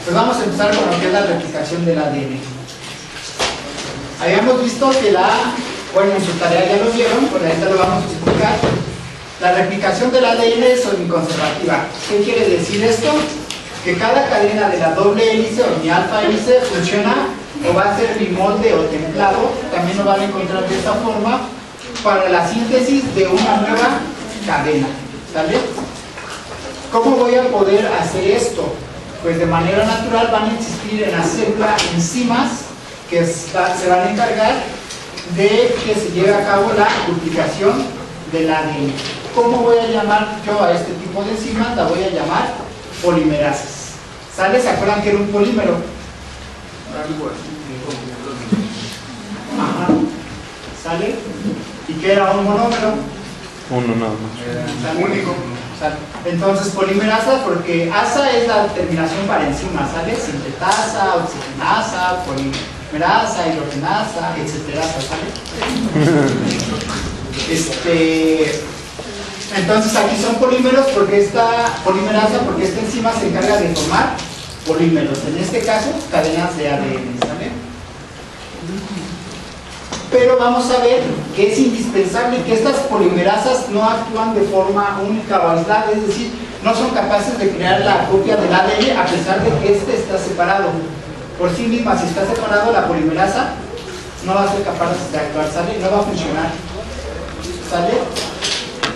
Speaker 1: Pues vamos a empezar con lo que es la replicación del ADN. Habíamos visto que bueno, en su tarea ya lo vieron, pero ahorita lo vamos a explicar. La replicación del ADN es semiconservativa. ¿Qué quiere decir esto? Que cada cadena de la doble hélice o mi alfa hélice funciona o va a ser bimolde o templado, también lo van a encontrar de esta forma, para la síntesis de una nueva cadena. ¿Sale? ¿Cómo voy a poder hacer esto? Pues de manera natural van a existir en la célula enzimas que se van a encargar de que se lleve a cabo la duplicación del ADN. ¿Cómo voy a llamar yo a este tipo de enzimas? La voy a llamar polimerasas. ¿Sale? ¿Se acuerdan que era un polímero? Ajá. ¿Sale? ¿Y qué era un monómero?
Speaker 2: Uno nada más.
Speaker 1: ¿Sale? Único. ¿Sale? Entonces, polimerasa, porque asa es la terminación para enzima, ¿sale? Sintetasa, oxigenasa, polimerasa, hidrogenasa, etcétera, ¿sale? Entonces aquí son polímeros porque esta polimerasa, porque esta enzima se encarga de formar polímeros, en este caso cadenas de ADN, ¿sale? Pero vamos a ver que es indispensable que estas polimerasas no actúan de forma única o aislada, es decir, no son capaces de crear la copia del ADN a pesar de que este está separado. Por sí misma, si está separado, la polimerasa no va a ser capaz de actuar, ¿sale? No va a funcionar, ¿sale?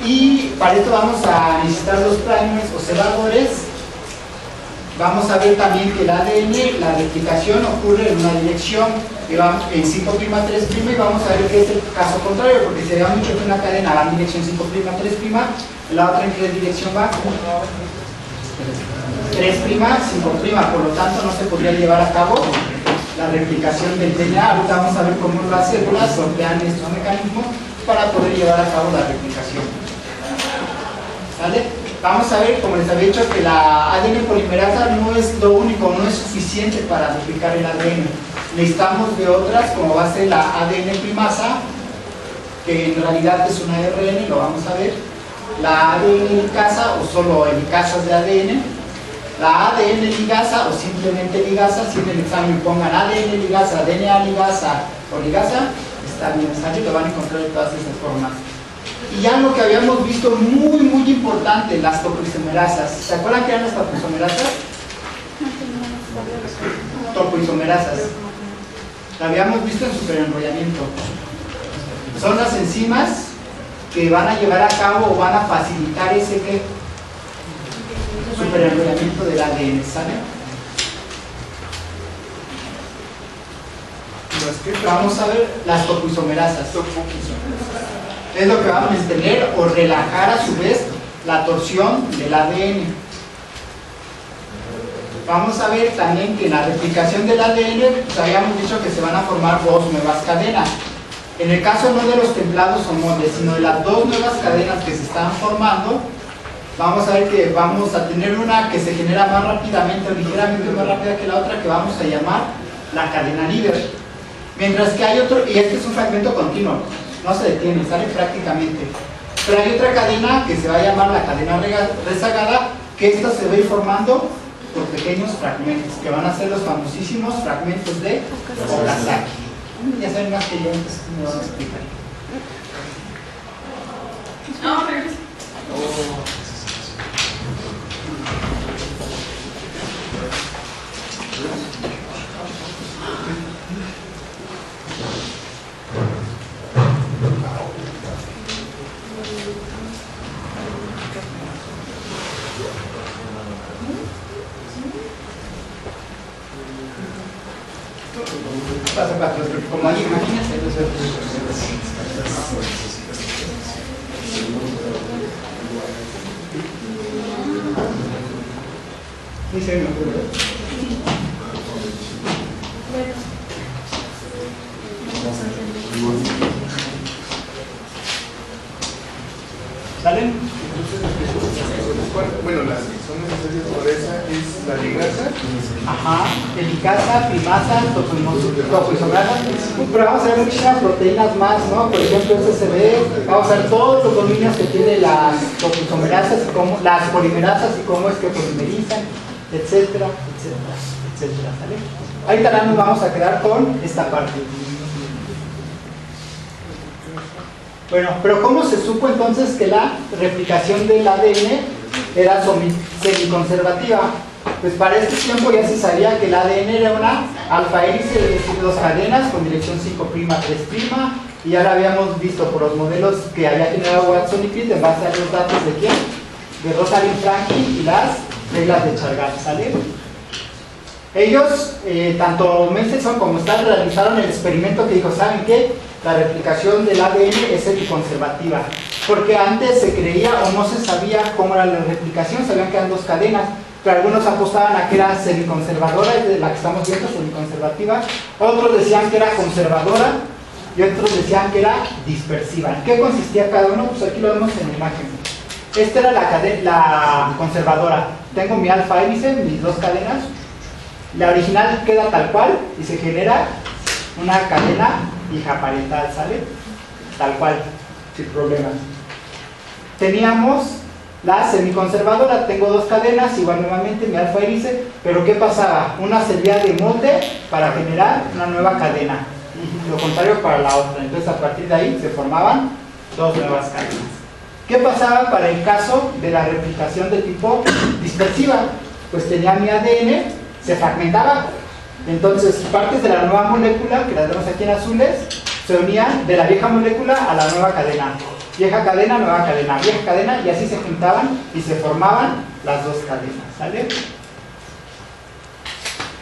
Speaker 1: Y para esto vamos a necesitar los primers o cebadores. Vamos a ver también que el ADN, la replicación ocurre en una dirección, en 5'3', y vamos a ver que es el caso contrario, porque se da mucho que una cadena va en dirección 5'3', la otra en qué dirección va, 3', 5', por lo tanto no se podría llevar a cabo la replicación del DNA. Ahorita vamos a ver cómo las células sortean estos mecanismos para poder llevar a cabo la replicación. ¿Vale? Vamos a ver, como les había dicho, que la ADN polimerasa no es lo único, no es suficiente para replicar el ADN. Necesitamos de otras, como va a ser la ADN primasa, que en realidad es una ARN, lo vamos a ver. La ADN ligasa o solo helicasas de ADN. La ADN ligasa o simplemente ligasa, si en el examen pongan ADN ligasa, DNA ligasa o ligasa, está bien, ¿sale? Lo van a encontrar de todas esas formas. Y algo que habíamos visto muy importante, las topoisomerasas. ¿Se acuerdan que eran las topoisomerasas? Topoisomerasas. La habíamos visto en superenrollamiento. Son las enzimas que van a llevar a cabo o van a facilitar ese superenrollamiento del ADN, ¿sale? Vamos a ver las topoisomerasas. Es lo que vamos a mantener o relajar a su vez la torsión del ADN. Vamos a ver también que en la replicación del ADN pues habíamos dicho que se van a formar dos nuevas cadenas. En el caso no de los templados o moldes, sino de las dos nuevas cadenas que se están formando, vamos a ver que vamos a tener una que se genera más rápidamente o ligeramente más rápida que la otra, que vamos a llamar la cadena líder. Mientras que hay otro, y este es un fragmento continuo, no se detiene, sale prácticamente. Pero hay otra cadena que se va a llamar la cadena rezagada, que esta se va a ir formando por pequeños fragmentos, que van a ser los famosísimos fragmentos de Okazaki. Ya saben más que yo, entonces me van a explicar.
Speaker 4: No, regresa.
Speaker 1: Pasa para atrás, porque como hay imágenes, ¿y se me ocurre? ¿Salen?
Speaker 3: Bueno, las que son necesarias por esa es la ligasa.
Speaker 1: Ajá, helicasa, primasa, topoisomerasa. Pero vamos a ver muchísimas proteínas más, ¿no? Por ejemplo, SSB, vamos a ver todos los dominios que tiene las topoisomerasas y cómo, las polimerasas y cómo es que polimerizan, etcétera, etcétera, etcétera, ¿sale? Ahorita nos vamos a quedar con esta parte. Bueno, pero ¿cómo se supo entonces que la replicación del ADN era semiconservativa? Pues para este tiempo ya se sabía que el ADN era una alfa hélice, es decir, 2 cadenas con dirección 5', 3', y ya lo habíamos visto por los modelos que había generado Watson y Crick en base a los datos de quién, de Rosalind Franklin y las reglas de Chargaff, ¿sale? Ellos, tanto Mendelssohn como Stahl, realizaron el experimento que dijo, ¿saben qué? La replicación del ADN es semiconservativa, porque antes se creía o no se sabía cómo era la replicación, sabían que eran 2 cadenas, pero algunos apostaban a que era semiconservadora, es de la que estamos viendo, semiconservativa, otros decían que era conservadora y otros decían que era dispersiva. ¿En qué consistía cada uno? Pues aquí lo vemos en la imagen. Esta era la conservadora. Tengo mi alfa hélice, mis 2 cadenas, la original queda tal cual y se genera una cadena hija parental, ¿sale? Tal cual, sin problemas. Teníamos la semiconservadora, tengo 2 cadenas, igual nuevamente mi alfa hélice, pero ¿qué pasaba? Una servía de molde para generar una nueva cadena, y lo contrario para la otra. Entonces a partir de ahí se formaban 2 nuevas cadenas. ¿Qué pasaba para el caso de la replicación de tipo dispersiva? Pues tenía mi ADN, se fragmentaba. Entonces, partes de la nueva molécula, que las vemos aquí en azules, se unían de la vieja molécula a la nueva cadena. Vieja cadena, nueva cadena, vieja cadena, y así se juntaban y se formaban las 2 cadenas, ¿sale?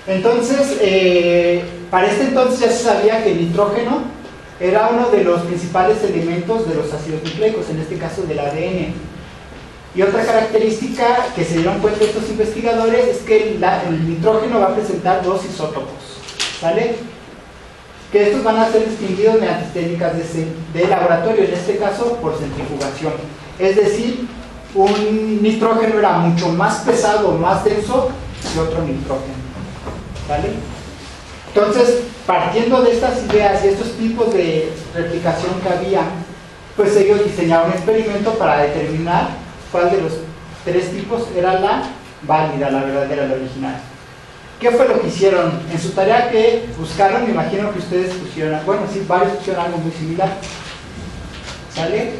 Speaker 1: Entonces, para este entonces ya se sabía que el nitrógeno era uno de los principales elementos de los ácidos nucleicos, en este caso del ADN. Y otra característica que se dieron cuenta estos investigadores es que el nitrógeno va a presentar 2 isótopos, ¿sale? Que estos van a ser distinguidos mediante técnicas de laboratorio, en este caso por centrifugación. Es decir, un nitrógeno era mucho más pesado, más denso que otro nitrógeno, ¿vale? Entonces, partiendo de estas ideas y estos tipos de replicación que había, pues ellos diseñaron un experimento para determinar cuál de los 3 tipos era la válida, la verdadera, la original. ¿Qué fue lo que hicieron? En su tarea que buscaron, me imagino que ustedes pusieron, bueno, sí, varios pusieron algo muy similar, ¿sale?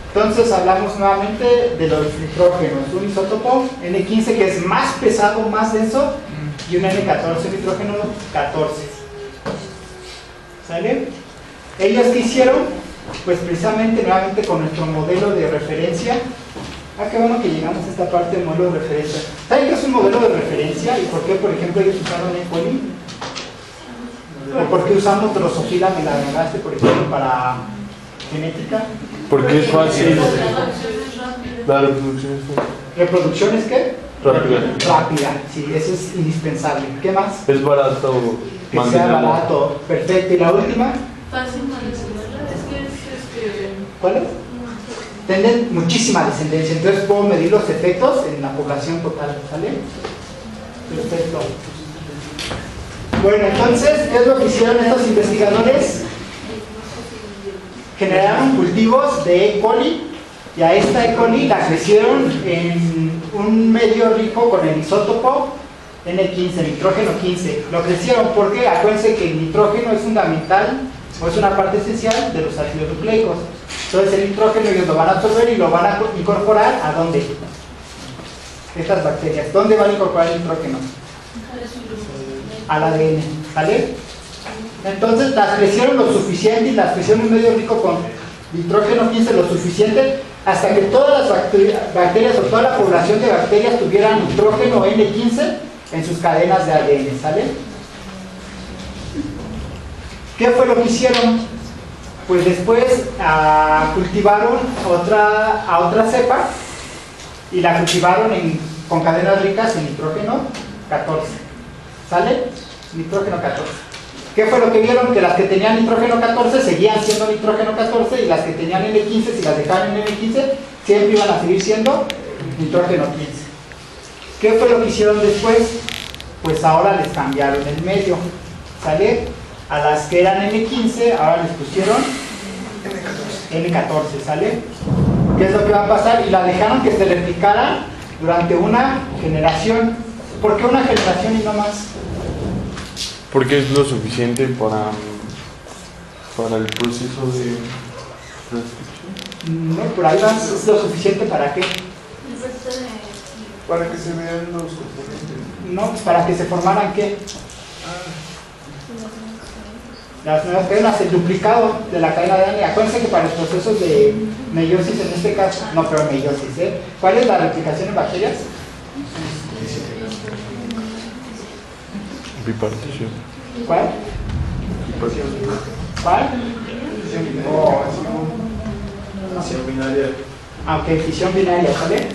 Speaker 1: Entonces hablamos nuevamente de los nitrógenos, un isótopo N15 que es más pesado, más denso, y un N14 nitrógeno 14, ¿sale? ¿Ellos qué hicieron? Pues precisamente nuevamente con nuestro modelo de referencia. Qué bueno que llegamos a esta parte del modelo de referencia. ¿Saben qué es un modelo de referencia? ¿Y por qué, por ejemplo, ellos usaron E. coli? ¿O por qué usamos Drosophila melanogaster, por ejemplo, para genética?
Speaker 2: Porque es fácil. La reproducción es fácil.
Speaker 1: ¿Reproducción es qué?
Speaker 2: Rápida.
Speaker 1: Rápida, sí, eso es indispensable. ¿Qué más?
Speaker 2: Es barato.
Speaker 1: Que sea barato. Perfecto. ¿Y la última?
Speaker 4: Fácil manipularla. Es que
Speaker 1: ¿Cuál es? Tienen muchísima descendencia, entonces puedo medir los efectos en la población total, ¿sale? Perfecto. Bueno, entonces, ¿qué es lo que hicieron estos investigadores? Generaron cultivos de E. coli, y a esta E. coli la crecieron en un medio rico con el isótopo N15, nitrógeno 15. Lo crecieron porque acuérdense que el nitrógeno es fundamental o es una parte esencial de los ácidos nucleicos. Entonces el nitrógeno ellos lo van a absorber y lo van a incorporar ¿a dónde? Estas bacterias. ¿Dónde van a incorporar el nitrógeno? Al ADN. ¿Sale? Entonces las crecieron lo suficiente y las crecieron en un medio rico con nitrógeno 15 lo suficiente hasta que todas las bacterias o toda la población de bacterias tuvieran nitrógeno N15 en sus cadenas de ADN. ¿Sale? ¿Qué fue lo que hicieron? Pues después cultivaron a otra cepa y la cultivaron con cadenas ricas en nitrógeno 14. ¿Sale? Nitrógeno 14. ¿Qué fue lo que vieron? Que las que tenían nitrógeno 14 seguían siendo nitrógeno 14 y las que tenían N15, si las dejaban en N15, siempre iban a seguir siendo nitrógeno 15. ¿Qué fue lo que hicieron después? Pues ahora les cambiaron el medio. ¿Sale? A las que eran N15, ahora les pusieron N14. ¿Sale? ¿Qué es lo que va a pasar? Y la dejaron que se replicara durante una generación. ¿Por qué una generación y no más?
Speaker 2: Porque es lo suficiente para el proceso de transcripción.
Speaker 1: No, por ahí va, ¿es lo suficiente para qué?
Speaker 3: Para que se vean los componentes.
Speaker 1: No, para que se formaran qué? Las nuevas cadenas, el duplicado de la cadena de ADN. Acuérdense que para los procesos de meiosis en este caso, no, pero meiosis, ¿eh? ¿Cuál es la replicación en bacterias?
Speaker 2: Bipartición.
Speaker 1: ¿Cuál? ¿Cuál? Oh.
Speaker 3: Fisión binaria.
Speaker 1: Ah, ok, fisión binaria, ¿sale?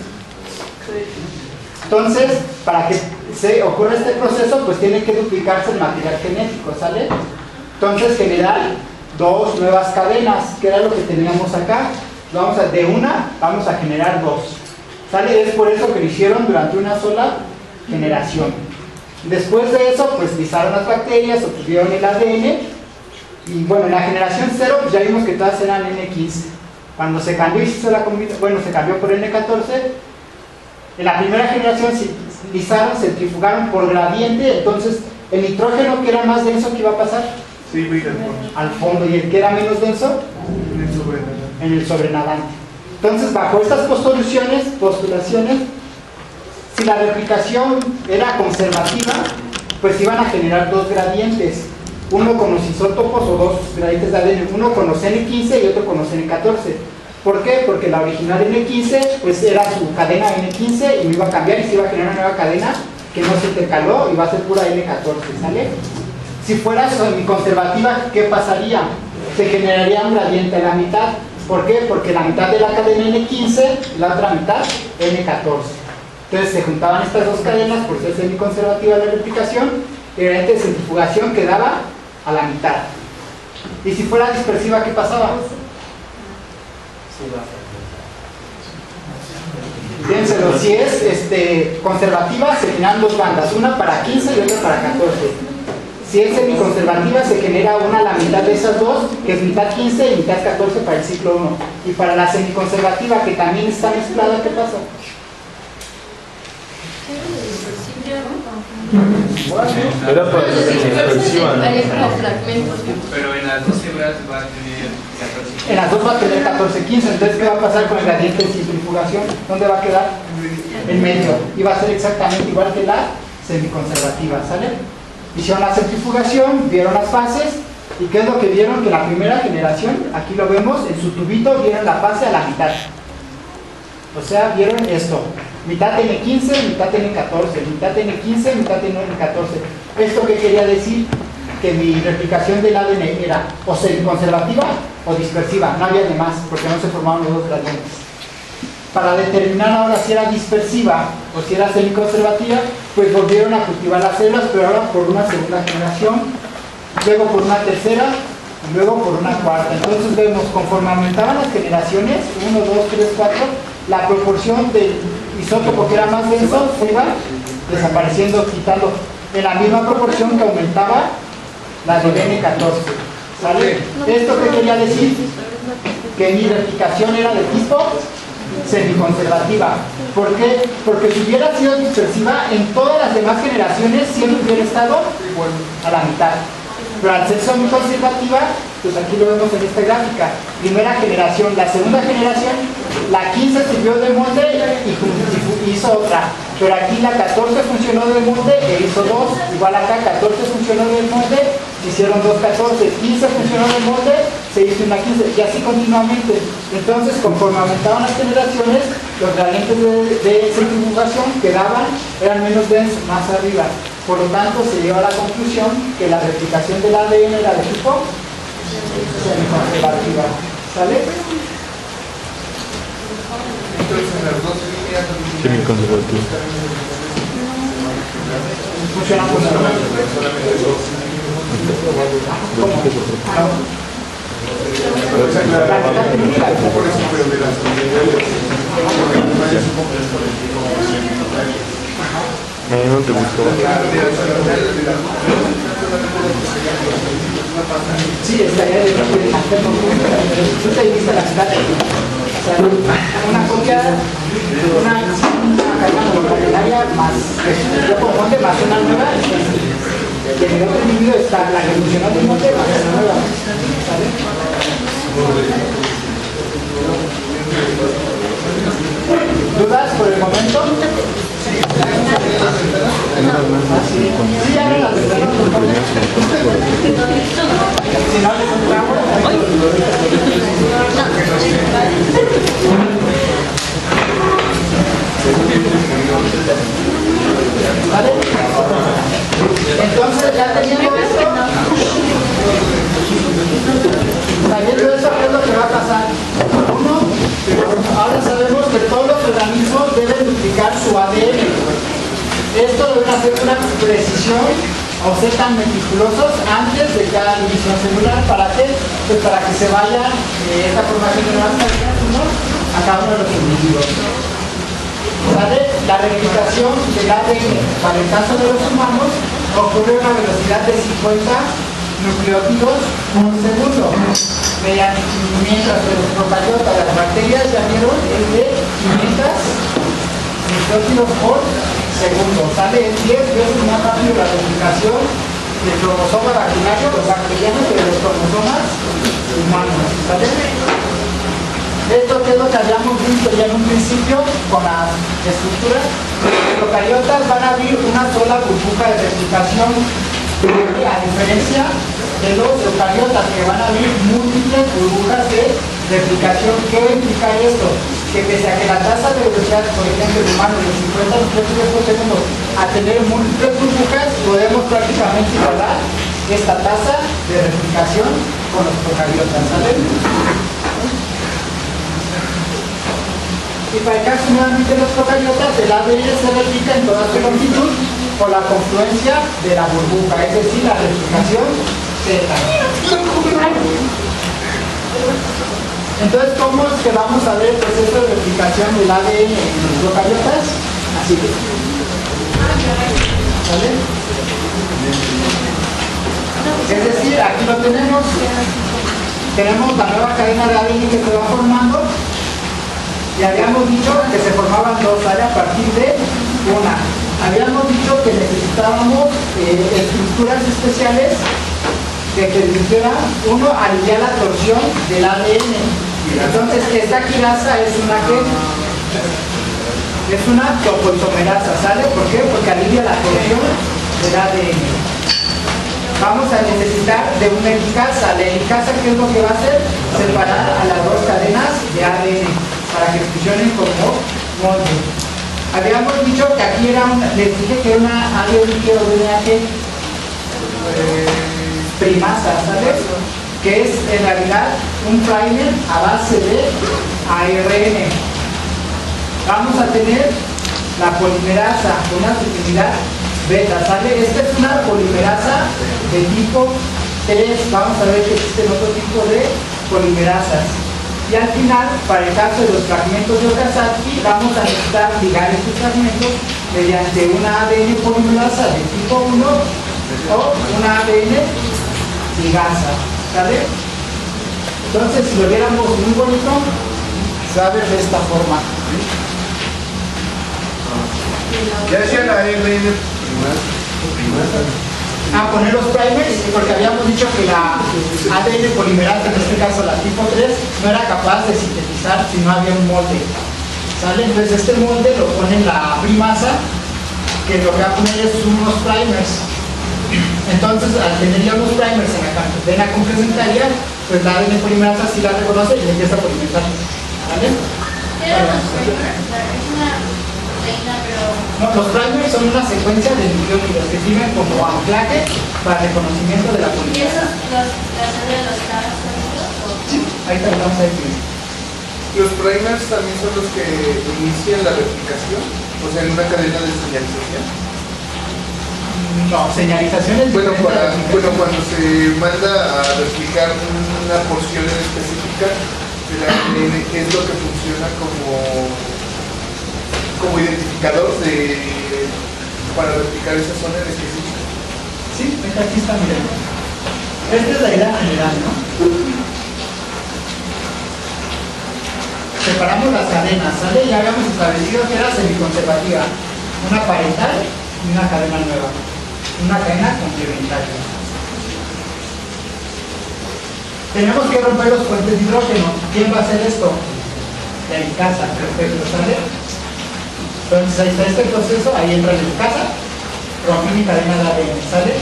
Speaker 1: Entonces, para que se ocurra este proceso, pues tiene que duplicarse el material genético, ¿sale? Entonces, generar dos nuevas cadenas, que era lo que teníamos acá. De una, vamos a generar dos. ¿Sale? Es por eso que lo hicieron durante una sola generación. Después de eso, pues lisaron las bacterias, obtuvieron el ADN y bueno, en la generación 0 pues ya vimos que todas eran N15. Cuando se cambió y se hizo la combinación, bueno, se cambió por N14, en la primera generación se lisaron, centrifugaron por gradiente, entonces el nitrógeno que era más denso, ¿qué iba a pasar?
Speaker 3: Sí, mira,
Speaker 1: Al fondo, y el que era menos denso,
Speaker 3: en el sobrenadante.
Speaker 1: en el sobrenadante. Entonces, bajo estas postulaciones, si la replicación era conservativa, pues iban a generar dos gradientes, uno con los isótopos o dos gradientes de ADN, uno con los N15 y otro con los N14. ¿Por qué? Porque la original N15 pues era su cadena N15 y no iba a cambiar y se iba a generar una nueva cadena que no se intercaló y va a ser pura N14, ¿sale? Si fuera semiconservativa, ¿qué pasaría? Se generaría un gradiente a la mitad. ¿Por qué? Porque la mitad de la cadena N15 y la otra mitad N14. Entonces se juntaban estas dos cadenas por ser semiconservativa la replicación y el gradiente de centrifugación quedaba a la mitad. Y si fuera dispersiva, ¿qué pasaba? Piénselo, si es conservativa se generan dos bandas, una para 15 y otra para 14. Si es semiconservativa se genera una a la mitad de esas dos, que es mitad 15 y mitad 14 para el ciclo 1. Y para la semiconservativa, que también está mezclada, ¿qué pasa?
Speaker 2: Era para la dispersiva, ¿no?
Speaker 5: Pero en las dos células va a tener 14.
Speaker 1: En las dos va a tener 14, 15. Entonces, ¿qué va a pasar con el gradiente de centrifugación? ¿Dónde va a quedar? En medio. Y va a ser exactamente igual que la semiconservativa, ¿sale? Hicieron la centrifugación, vieron las fases. ¿Y qué es lo que vieron? Que la primera generación, aquí lo vemos, en su tubito vieron la fase a la mitad. O sea, vieron esto. Mitad N15, mitad N14, mitad N15, mitad N14. ¿Esto qué quería decir? Que mi replicación del ADN era o semiconservativa o dispersiva, no había de más, porque no se formaban los dos gradientes. Para determinar ahora si era dispersiva o si era semiconservativa, pues volvieron a cultivar las células, pero ahora por una segunda generación, luego por una tercera y luego por una cuarta. Entonces vemos, conforme aumentaban las generaciones, 1, 2, 3, 4, la proporción del isótopo que era más denso se iba desapareciendo, quitando en la misma proporción que aumentaba la del N14. ¿Sale? ¿Esto qué quería decir? Que mi replicación era de tipo semiconservativa. ¿Por qué? Porque si hubiera sido dispersiva, en todas las demás generaciones siempre hubiera estado a la mitad. Pero al ser semiconservativa, pues aquí lo vemos en esta gráfica. Primera generación, la segunda generación, la 15 sirvió de molde y hizo otra. Pero aquí la 14 funcionó de molde e hizo dos. Igual acá 14 funcionó de molde, se hicieron dos 14. 15 funcionó de molde, se hizo una 15. Y así continuamente. Entonces, conforme aumentaban las generaciones, los gradientes de centrifugación quedaban, eran menos densos, más arriba. Por lo tanto, se llegó a la conclusión que la replicación del ADN era de tipo semiconservativa. ¿Sale?
Speaker 3: Entonces, en las dos líneas
Speaker 2: Semiconservativa.
Speaker 1: Funcionan como
Speaker 3: solamente dos. Por eso, pero de las
Speaker 2: A mí no te gustó.
Speaker 1: sí, estaría de tú te viste la ciudad. O sea, una copia, una cadena monocapelaria más yo con molde más una nueva. Y en el otro individuo está la que funcionó de molde más una nueva. ¿Sale? ¿Dudas por el momento? Sí, ya las ventanas, por favor. Si no les entramos, ¿vale? Entonces, ya teniendo esto, sabiendo eso, ¿qué es lo que va a pasar? Uno, ahora sabemos que todos los organismos deben duplicar su ADN. Esto deben hacer una precisión o ser tan meticulosos antes de cada división celular. ¿Para qué? Pues para que se vaya esta formación de nuevas cadenas a cada uno de los individuos. ¿Sale? La replicación del ADN para el caso de los humanos ocurre a una velocidad de 50 nucleótidos por segundo. Mientras que los procariotas, las bacterias, ya vieron, es de 500 nucleótidos por segundo. Sale 10 veces más rápido la replicación del cromosoma bacteriano, los bacterianos, que de los cromosomas humanos. ¿Sale? Esto que es lo que habíamos visto ya en un principio con las estructuras. Los procariotas van a abrir una sola burbuja de replicación, a diferencia de los eucariotas que van a abrir múltiples burbujas de replicación. ¿Qué va a implicar esto? Que pese a que la tasa de velocidad, por ejemplo, el humano de 50 nucleótidos por segundo, a tener múltiples burbujas, podemos prácticamente igualar esta tasa de replicación con los procariotas. ¿Sale? Y para el caso nuevamente de los procariotas, el ADN se replica en toda su longitud por la confluencia de la burbuja, es decir, la replicación Z. Entonces, ¿cómo es que vamos a ver el proceso de replicación del ADN en los procariotas? Así que. ¿Vale? Es decir, aquí lo tenemos. Tenemos la nueva cadena de ADN que se va formando. Y habíamos dicho que se formaban dos áreas a partir de una. Habíamos dicho que necesitábamos estructuras especiales que permitieran, uno, aliviar la torsión del ADN. Entonces, esta quinasa es una topoisomerasa, ¿sale? ¿Por qué? Porque alivia la torsión del ADN. Vamos a necesitar de una helicasa. La helicasa, ¿qué es lo que va a hacer? Separar a las dos cadenas de ADN para que funcionen como molde. Habíamos dicho que aquí era les dije que era una ADN primasa, ¿sabes? Que es en realidad un primer a base de ARN. Vamos a tener la polimerasa con una sensibilidad beta, ¿sale? Esta es una polimerasa de tipo 3. Vamos a ver que existen otro tipo de polimerasas. Y al final, para el caso de los fragmentos de Okazaki, vamos a necesitar ligar estos fragmentos mediante una ADN polimerasa de tipo 1 o una ADN ligasa, ¿sale? Entonces, si lo viéramos muy bonito, Se va a ver de esta forma.
Speaker 3: Ya decía la ARN
Speaker 1: Poner los primers, porque habíamos dicho que la ADN polimerasa, en este caso la tipo 3, no era capaz de sintetizar si no había un molde. ¿Sale? Entonces este molde lo pone en la primasa, que lo que va a poner es unos primers. Entonces, al tener ya unos primers en la cadena complementaria, pues la ADN polimerasa sí la reconoce y le empieza a polimerizar. ¿Vale?
Speaker 4: ¿Qué eran los primers? Es una proteína, pero...
Speaker 1: No, los primers son una secuencia de nucleótidos que sirven como anclaje para el reconocimiento de la
Speaker 4: ¿Y
Speaker 1: polimerasa.
Speaker 4: esos las de los caras o...?
Speaker 1: Sí, ahí te lo vamos a decir.
Speaker 3: Los primers también son los que inician la replicación, o sea, en una cadena de señalización.
Speaker 1: No, señalización es
Speaker 3: Bueno,
Speaker 1: diferente a la aplicación.
Speaker 3: cuando se manda a replicar una porción específica de la ADN, que es lo que funciona como identificador para replicar esa zona en específico.
Speaker 1: Sí, aquí está, miren. Esta es la idea general, ¿no? Separamos las cadenas, ¿sale? Ya habíamos establecido que era semiconservativa. Una parental y una cadena nueva. Una cadena complementaria. Tenemos que romper los puentes de hidrógeno. ¿Quién va a hacer esto? La casa, perfecto, ¿sale? Entonces ahí está este proceso, ahí entra en casa, rompí mi cadena de ADN, ¿sale?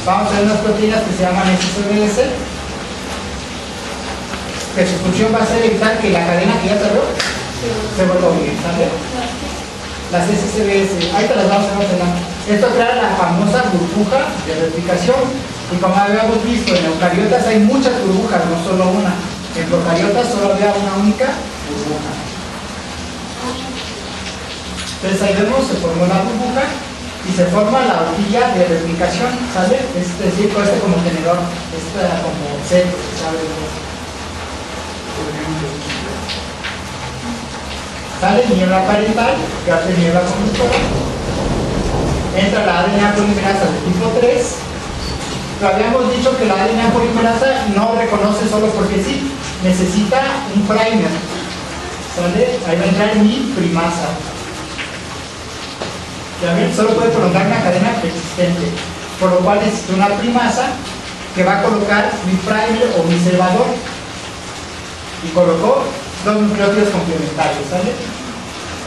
Speaker 1: Vamos a ver unas proteínas que se llaman SSBS, que su función va a ser evitar que la cadena que ya se abrió se vuelva a unir, ¿sale? Las SSBS, ahí te las vamos a ver. Esto crea la famosa burbuja de replicación, y como habíamos visto, en eucariotas hay muchas burbujas, no solo una. En procariotas solo había una única burbuja. Entonces ahí vemos, se formó la burbuja y se forma la horquilla de replicación, ¿sale? Es decir, con este como tenedor, esta como set, ¿sabes? Sale niebla parental, que hace niebla conductora, entra la ADN polimerasa de tipo 3, pero habíamos dicho que la ADN polimerasa no reconoce solo porque sí, necesita un primer, ¿sale? Ahí va a entrar mi primasa. Ya ven, solo puede prolongar una cadena preexistente, por lo cual necesito una primasa que va a colocar mi primer o mi cebador, y colocó dos nucleótidos complementarios, ¿sale?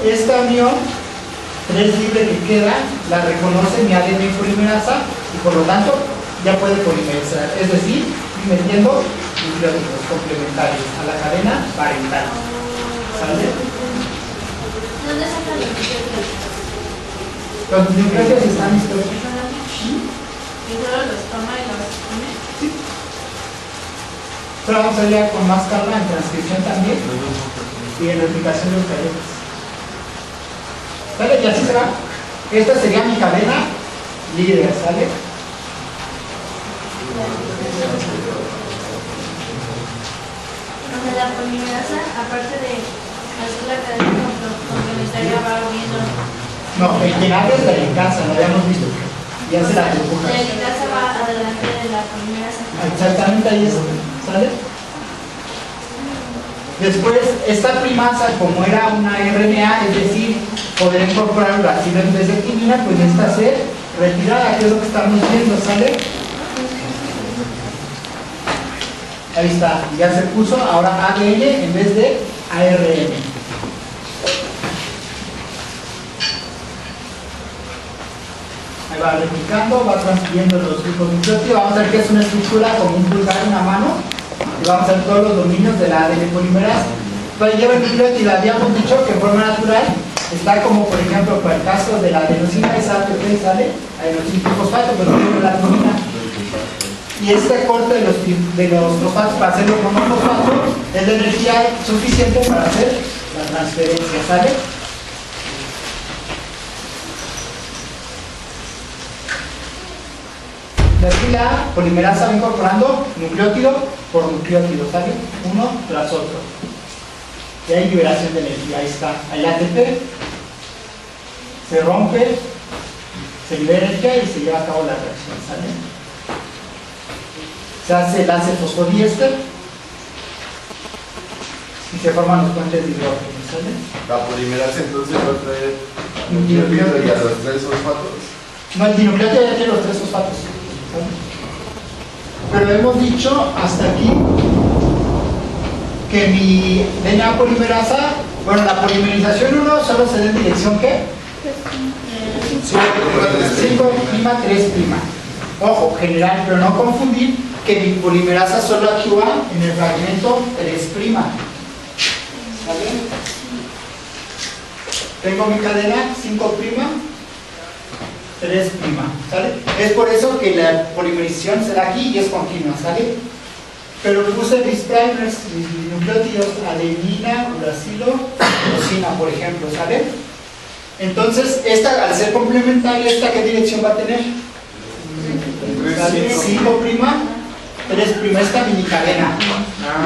Speaker 1: Esta unión 3' libre que queda la reconoce mi ADN polimerasa y por lo tanto ya puede polimerizar, es decir, metiendo nucleótidos complementarios a la cadena parental, ¿sale?
Speaker 4: ¿Dónde sacan los nucleótidos?
Speaker 1: Los nucleótidos están listos.
Speaker 4: ¿Y solo los toma y los pone?
Speaker 1: Sí. Pero vamos a ir con más calma en transcripción también y en replicación de eucariotas. ¿Sale? Y así se va. Esta sería mi cadena líder, ¿sale?
Speaker 4: Donde la polimerasa, aparte de hacer la cadena complementaria, va uniendo.
Speaker 1: No, el que abre es la linkasa, lo habíamos visto. Y hace la burbuja.
Speaker 4: La linkasa va adelante de la polimerasa.
Speaker 1: Exactamente ahí es, ¿sale? Después, esta primasa, como era una RNA, es decir, poder incorporar uracilo en vez de quinina, pues necesita ser retirada, que es lo que estamos viendo, ¿sale? Ahí está, ya se puso ahora ADN en vez de ARN. Ahí va replicando, va transfiriendo los grupos nucleótidos. Vamos a ver que es una estructura como un pulgar en una mano. Y vamos a ver todos los dominios de la ADN polimerasa. Entonces lleva el nucleótido, habíamos dicho que en forma natural está como, por ejemplo, para el caso de la adenosina, es ATP, sale adenosina fosfato, pero no la adenina. Y este corte de los fosfatos para hacerlo con un fosfato es la energía suficiente para hacer la transferencia, ¿sale? Y así la polimerasa va incorporando nucleótido por nucleótido, ¿sale? Uno tras otro. Y hay liberación de energía, ahí está. Hay ATP, se rompe, se libera energía y se lleva a cabo la reacción, ¿sale? Se hace el enlace fosfodiéster y y se forman los puentes de hidrógeno, ¿sale?
Speaker 3: La polimerasa entonces va a traer nucleótido y a los 3 fosfatos.
Speaker 1: No, el dinucleótido ya tiene los 3 fosfatos, ¿sale? Pero hemos dicho hasta aquí que mi DNA polimerasa, bueno, la polimerización 1 solo se da en dirección ¿qué? 5'3'. Ojo, general, pero no confundir que mi polimerasa solo actúa en el fragmento 3'. ¿Sale? Tengo mi cadena 5', 3'. ¿Sale? Es por eso que la polimerización se da aquí y es continua, ¿sale? Pero puse mis primers, mis nucleótidos, adenina, uracilo, tirosina, por ejemplo, ¿sale? Entonces, esta, al ser complementaria, ¿esta qué dirección va a tener? 5', 3', esta mini cadena.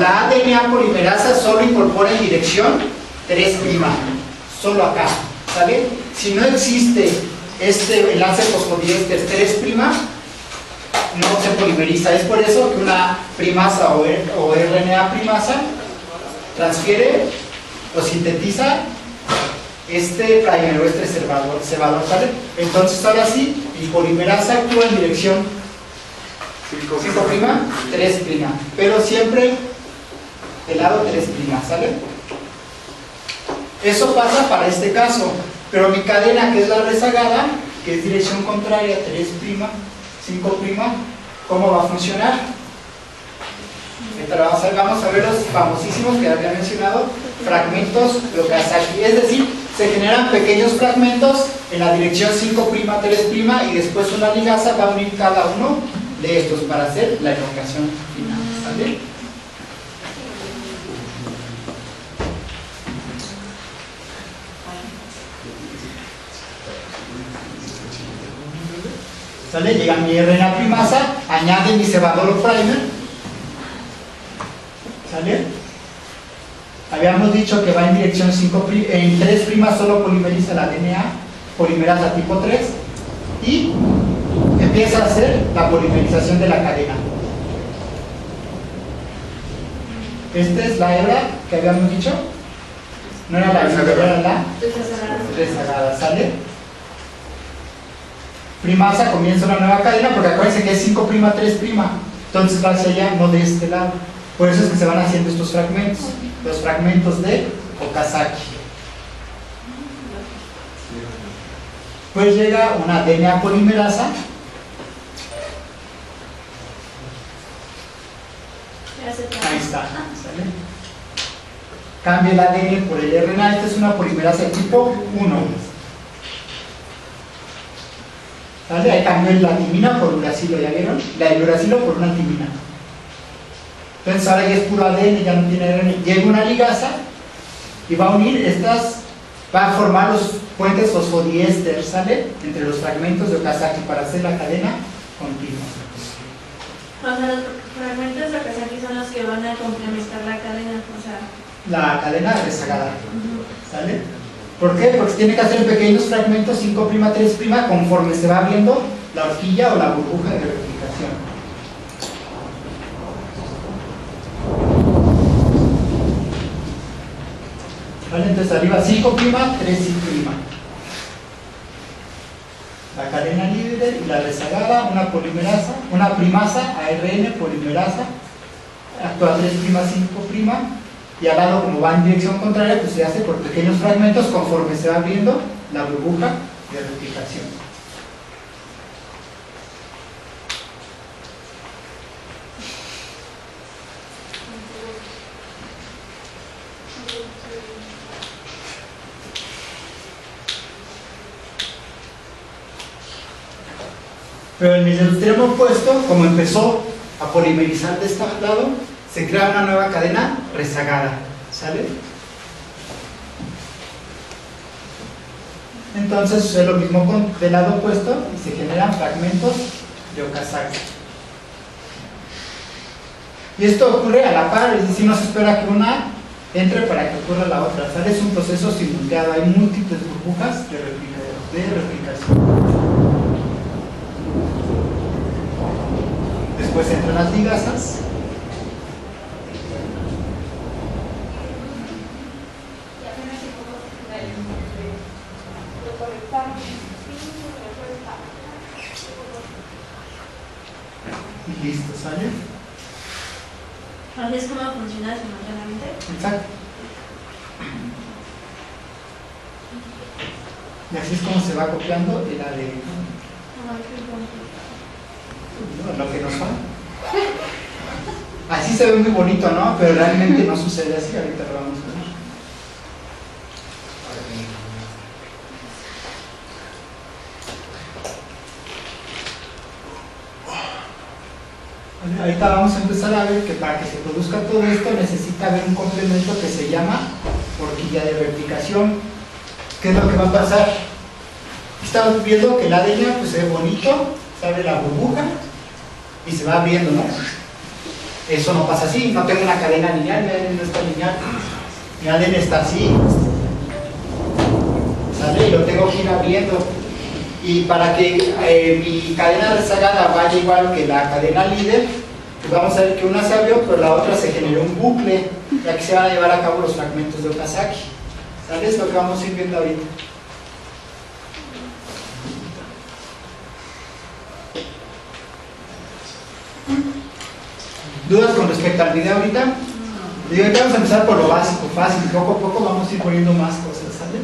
Speaker 1: La ADNA polimerasa solo incorpora en dirección 3', solo acá, ¿sale? Si no existe este enlace fosfodiéster 3', no se polimeriza. Es por eso que una primasa o RNA primasa transfiere o sintetiza este primer o este cebador, ¿sale? Entonces ahora sí, mi polimerasa actúa en dirección 5', 3', pero siempre del lado 3', ¿sale? Eso pasa para este caso, pero mi cadena, que es la rezagada, que es dirección contraria, 3', 5', ¿cómo va a funcionar? Vamos a ver los famosísimos que había mencionado, fragmentos de Okazaki, es decir, se generan pequeños fragmentos en la dirección 5', 3', y después una ligasa va a unir cada uno de estos para hacer la elongación final, ¿sale? ¿Sale? Llega mi RNA primasa, añade mi cebador o primer, ¿sale? Habíamos dicho que va en dirección 5', en 3' solo polimeriza la DNA, polimerasa tipo 3, y empieza a hacer la polimerización de la cadena. Esta es la hebra que habíamos dicho, no era la hebra, era la rezagada, ¿sale? Primasa comienza una nueva cadena, porque acuérdense que es 5', 3', entonces va hacia allá, no de este lado. Por eso es que se van haciendo estos fragmentos, los fragmentos de Okazaki. Pues llega una DNA polimerasa. Ahí está, ¿sale? Cambia el ADN por el RNA. Esta es una polimerasa tipo 1. ¿Sale? Ahí cambió la timina por uracilo, ¿ya vieron? El uracilo por una timina. Entonces ahora ya es puro ADN, ya no tiene RNA. Llega una ligasa y va a unir estas, va a formar los puentes fosfodiéster, ¿sale? Entre los fragmentos de Okazaki para hacer la cadena continua.
Speaker 4: O sea, los fragmentos de Okazaki son los que van a complementar la cadena, o sea...
Speaker 1: La cadena rezagada, ¿sale? ¿Por qué? Porque se tiene que hacer en pequeños fragmentos 5', 3', conforme se va abriendo la horquilla o la burbuja de replicación. ¿Vale? Entonces arriba 5', 3'. La cadena líder y la rezagada, una polimerasa, una primasa, ARN, polimerasa, actúa 3', 5', y al lado, como va en dirección contraria, pues se hace por pequeños fragmentos conforme se va abriendo la burbuja de replicación. Pero en el extremo opuesto, como empezó a polimerizar de este lado, se crea una nueva cadena rezagada, ¿sale? Entonces sucede lo mismo del lado opuesto y se generan fragmentos de Okazaki. Y esto ocurre a la par, es decir, no se espera que una entre para que ocurra la otra, ¿sale? Es un proceso simultáneo, hay múltiples burbujas de replicación. Después entran las ligasas. Y listo, ¿sale?
Speaker 4: Así es como funciona simultáneamente.
Speaker 1: Exacto. Y así es como se va copiando el ADN. Lo que nos falta. Así se ve muy bonito, ¿no? Pero realmente no sucede así. Ahorita lo vamos a ver. Ahorita vamos a empezar a ver que para que se produzca todo esto necesita haber un complemento que se llama horquilla de replicación. ¿Qué es lo que va a pasar? Estamos viendo que el ADN pues, se ve bonito, se abre la burbuja y se va abriendo, ¿no? Eso no pasa así, no tengo una cadena lineal, mi ADN no está lineal, mi ADN está así, ¿sale? Y lo tengo que ir abriendo. Y para que mi cadena rezagada vaya igual que la cadena líder, pues vamos a ver que una se abrió, pero la otra se generó un bucle, ya que se van a llevar a cabo los fragmentos de Okazaki. ¿Sale? Es lo que vamos a ir viendo ahorita. ¿Dudas con respecto al video ahorita? Y ahorita vamos a empezar por lo básico, fácil, y poco a poco vamos a ir poniendo más cosas, ¿sale?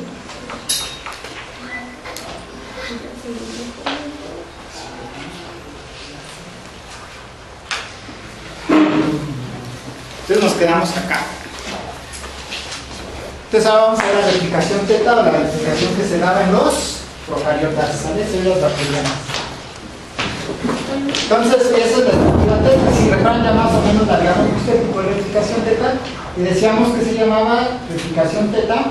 Speaker 1: Entonces nos quedamos acá. Entonces ahora vamos a ver la replicación teta o la replicación que se daba en los procariotas, ¿sale? Son los bacterianos. Entonces esa es la estructura teta. Si recuerdan ya más o menos la habíamos visto el tipo de replicación teta y decíamos que se llamaba replicación teta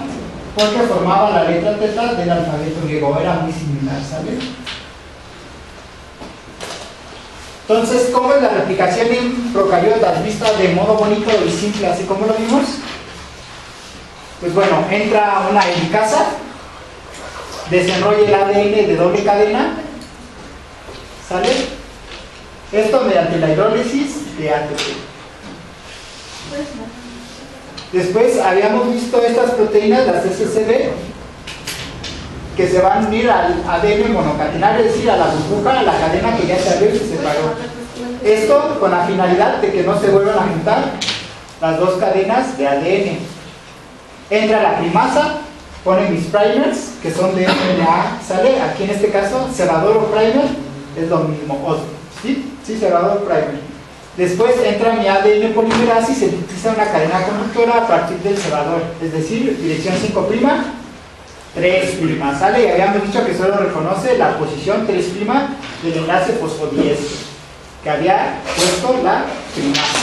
Speaker 1: porque formaba la letra teta del alfabeto griego, era muy similar, ¿sale? Entonces, ¿cómo es la replicación en procariotas vista de modo bonito y simple, así como lo vimos? Pues bueno, entra una helicasa, desenrolla el ADN de doble cadena, ¿sale? Esto mediante la hidrólisis de ATP. Después habíamos visto estas proteínas, las SCB, que se van a unir al ADN monocatenario, es decir, a la burbuja, a la cadena que ya se abrió y se separó. Esto con la finalidad de que no se vuelvan a juntar las dos cadenas de ADN. Entra la primasa, pone mis primers, que son de RNA, ¿sale? Aquí en este caso, cerrador o primer es lo mismo, ¿sí? Sí, cerrador o primer. Después entra mi ADN polimerasa y se utiliza una cadena conductora a partir del cerrador, es decir, dirección 5', 3', ¿sale? Y habíamos dicho que solo reconoce la posición 3' del enlace fosfodieso, que había puesto la primasa.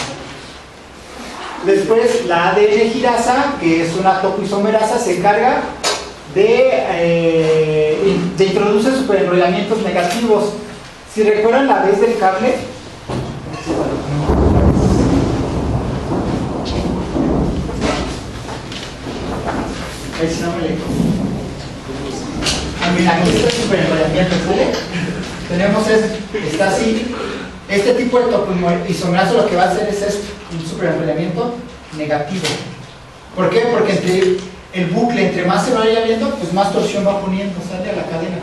Speaker 1: Después la ADN girasa, que es una topoisomerasa, se encarga de introducir superenrollamientos negativos. Si recuerdan la vez del cable, ahí si no me leí. Mira, aquí está el superenrollamiento, ¿vale? Tenemos está así. Este tipo de topoisomerasa lo que va a hacer es un superenrollamiento negativo. ¿Por qué? Porque entre el bucle, entre más se vaya abriendo, pues más torsión va poniendo, sale a la cadena.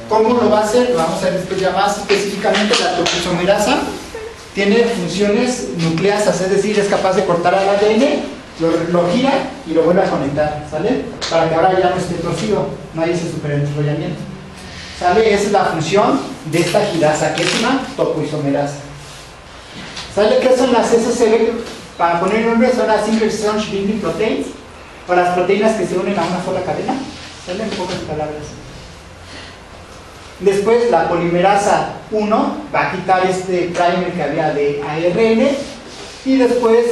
Speaker 1: ¿Cómo lo va a hacer? Lo vamos a ver después ya más específicamente. La topoisomerasa tiene funciones nucleasas, es decir, es capaz de cortar al ADN, lo gira y lo vuelve a conectar, ¿sale? Para que ahora ya no esté torcido, no hay ese superenrollamiento, ¿sale? Esa es la función de esta girasa, que es una topoisomerasa. ¿Sale qué son las SCB? Para poner nombre, son las Single Strand Binding Proteins, o las proteínas que se unen a una sola cadena, ¿sale? En pocas palabras. Después la polimerasa 1 va a quitar este primer que había de ARN y después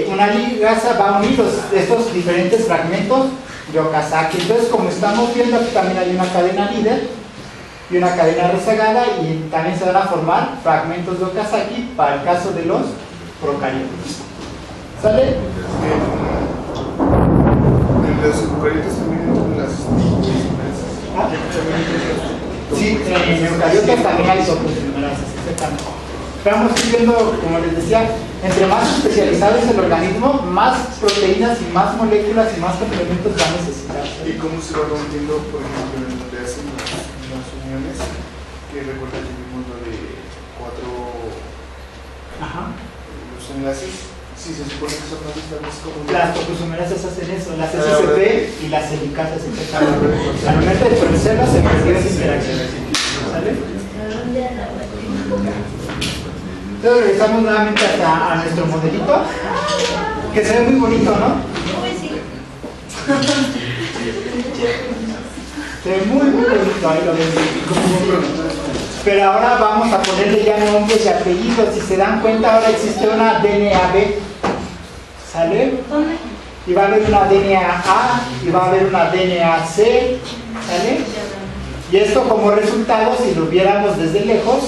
Speaker 1: una ligasa va a unir estos diferentes fragmentos de Okazaki. Entonces, como estamos viendo, aquí también hay una cadena líder y una cadena rezagada y también se van a formar fragmentos de Okazaki para el caso de los procariotas. ¿Sale?
Speaker 3: En los eucariotas también las
Speaker 1: Sí, en eucariotas también hay topoisomerasas, exactamente. Vamos viendo, como les decía, entre más especializado es el organismo, más proteínas y más moléculas y más complementos va a necesitar.
Speaker 3: ¿Y cómo se va rompiendo, por ejemplo, en donde hacen las uniones? Que recuerda que vimos lo de 4 enlaces, sí, se supone que son más estables como
Speaker 1: Las topoisomerasas hacen eso, las SCP y las helicasas exactamente. Al momento de conocerlas se perdió esa interacción. ¿Sale? Entonces regresamos nuevamente hasta a nuestro modelito, que se ve muy bonito, ¿no? Se ve muy bonito, ahí lo ven. Pero ahora vamos a ponerle ya nombres y apellidos. Si se dan cuenta, ahora existe una DNAB. ¿Sale? Y va a haber una DNA-A y va a haber una DNA-C. ¿Sale? Y esto como resultado, si lo viéramos desde lejos,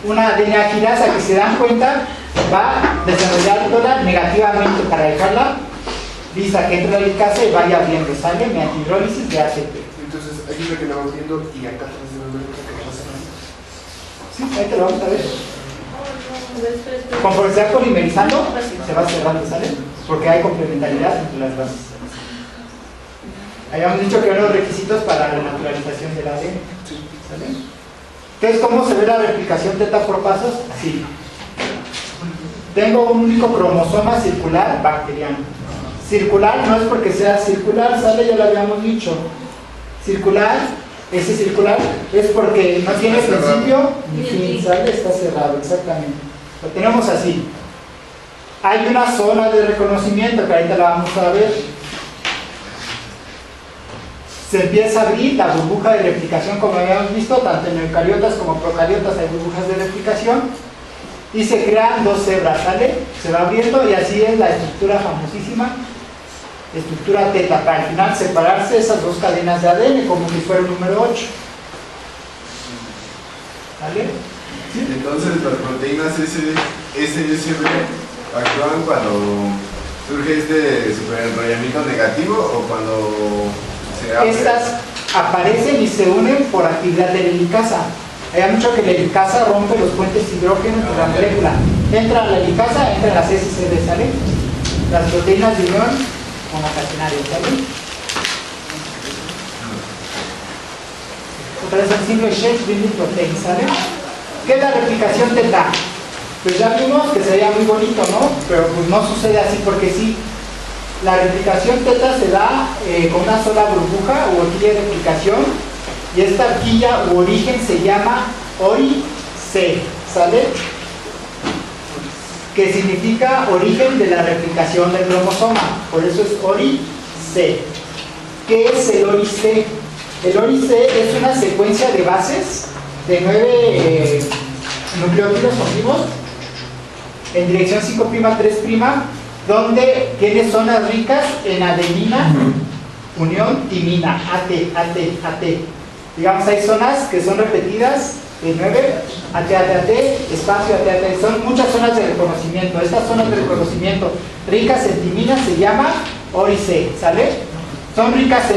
Speaker 1: una DNA quinasa que se dan cuenta va a desarrollándola negativamente para dejarla lista que entre la helicasa y vaya abriendo. ¿Sale? Mediante hidrólisis de ACP.
Speaker 3: Entonces, hay una que la vamos viendo y acá atrás de la otra que pasa.
Speaker 1: Sí, ahí te lo vamos a ver. Conforme se va polimerizando, se va cerrando, ¿sale? Porque hay complementariedad entre las bases. Habíamos dicho que eran los requisitos para la naturalización del ADN. ¿Sale? Entonces, ¿cómo se ve la replicación teta por pasos? Así. Tengo un único cromosoma circular bacteriano. Circular no es porque sea circular, ¿sale? Ya lo habíamos dicho. Circular, ese circular es porque no tiene principio ni fin, ¿sale? Está cerrado, exactamente. Lo tenemos así. Hay una zona de reconocimiento que ahorita la vamos a ver. Se empieza a abrir la burbuja de replicación, como habíamos visto, tanto en eucariotas como procariotas hay burbujas de replicación. Y se crean dos hebras, ¿sale? Se va abriendo y así es la estructura famosísima, estructura teta, para al final separarse esas dos cadenas de ADN como si fuera el número 8. ¿Vale? ¿Sí?
Speaker 6: Entonces las proteínas SSB actúan cuando surge este superenrollamiento negativo o cuando se abre.
Speaker 1: Estas aparecen y se unen por actividad de la helicasa. Hay mucho que la helicasa rompe los puentes hidrógenos de la molécula. Entra la helicasa, entra las SSB, ¿sale? Las proteínas de unión monocatenarias, ¿sale? Otra vez el single chain binding protein, ¿sale? ¿Qué es la replicación teta? Pues ya vimos que sería muy bonito, ¿no? Pero pues no sucede así porque sí. La replicación teta se da con una sola burbuja o horquilla de replicación. Y esta horquilla u origen se llama ORI-C, ¿sale? Que significa origen de la replicación del cromosoma, por eso es ORI-C. ¿Qué es el ORI-C? El ORI-C es una secuencia de bases de 9 nucleótidos continuos en dirección 5'3', donde tiene zonas ricas en adenina, unión timina, AT. Digamos, hay zonas que son repetidas de 9, AT, espacio, AT. Son muchas zonas de reconocimiento. Estas zonas de reconocimiento ricas en timina se llama ORI-C, ¿sale? Son ricas en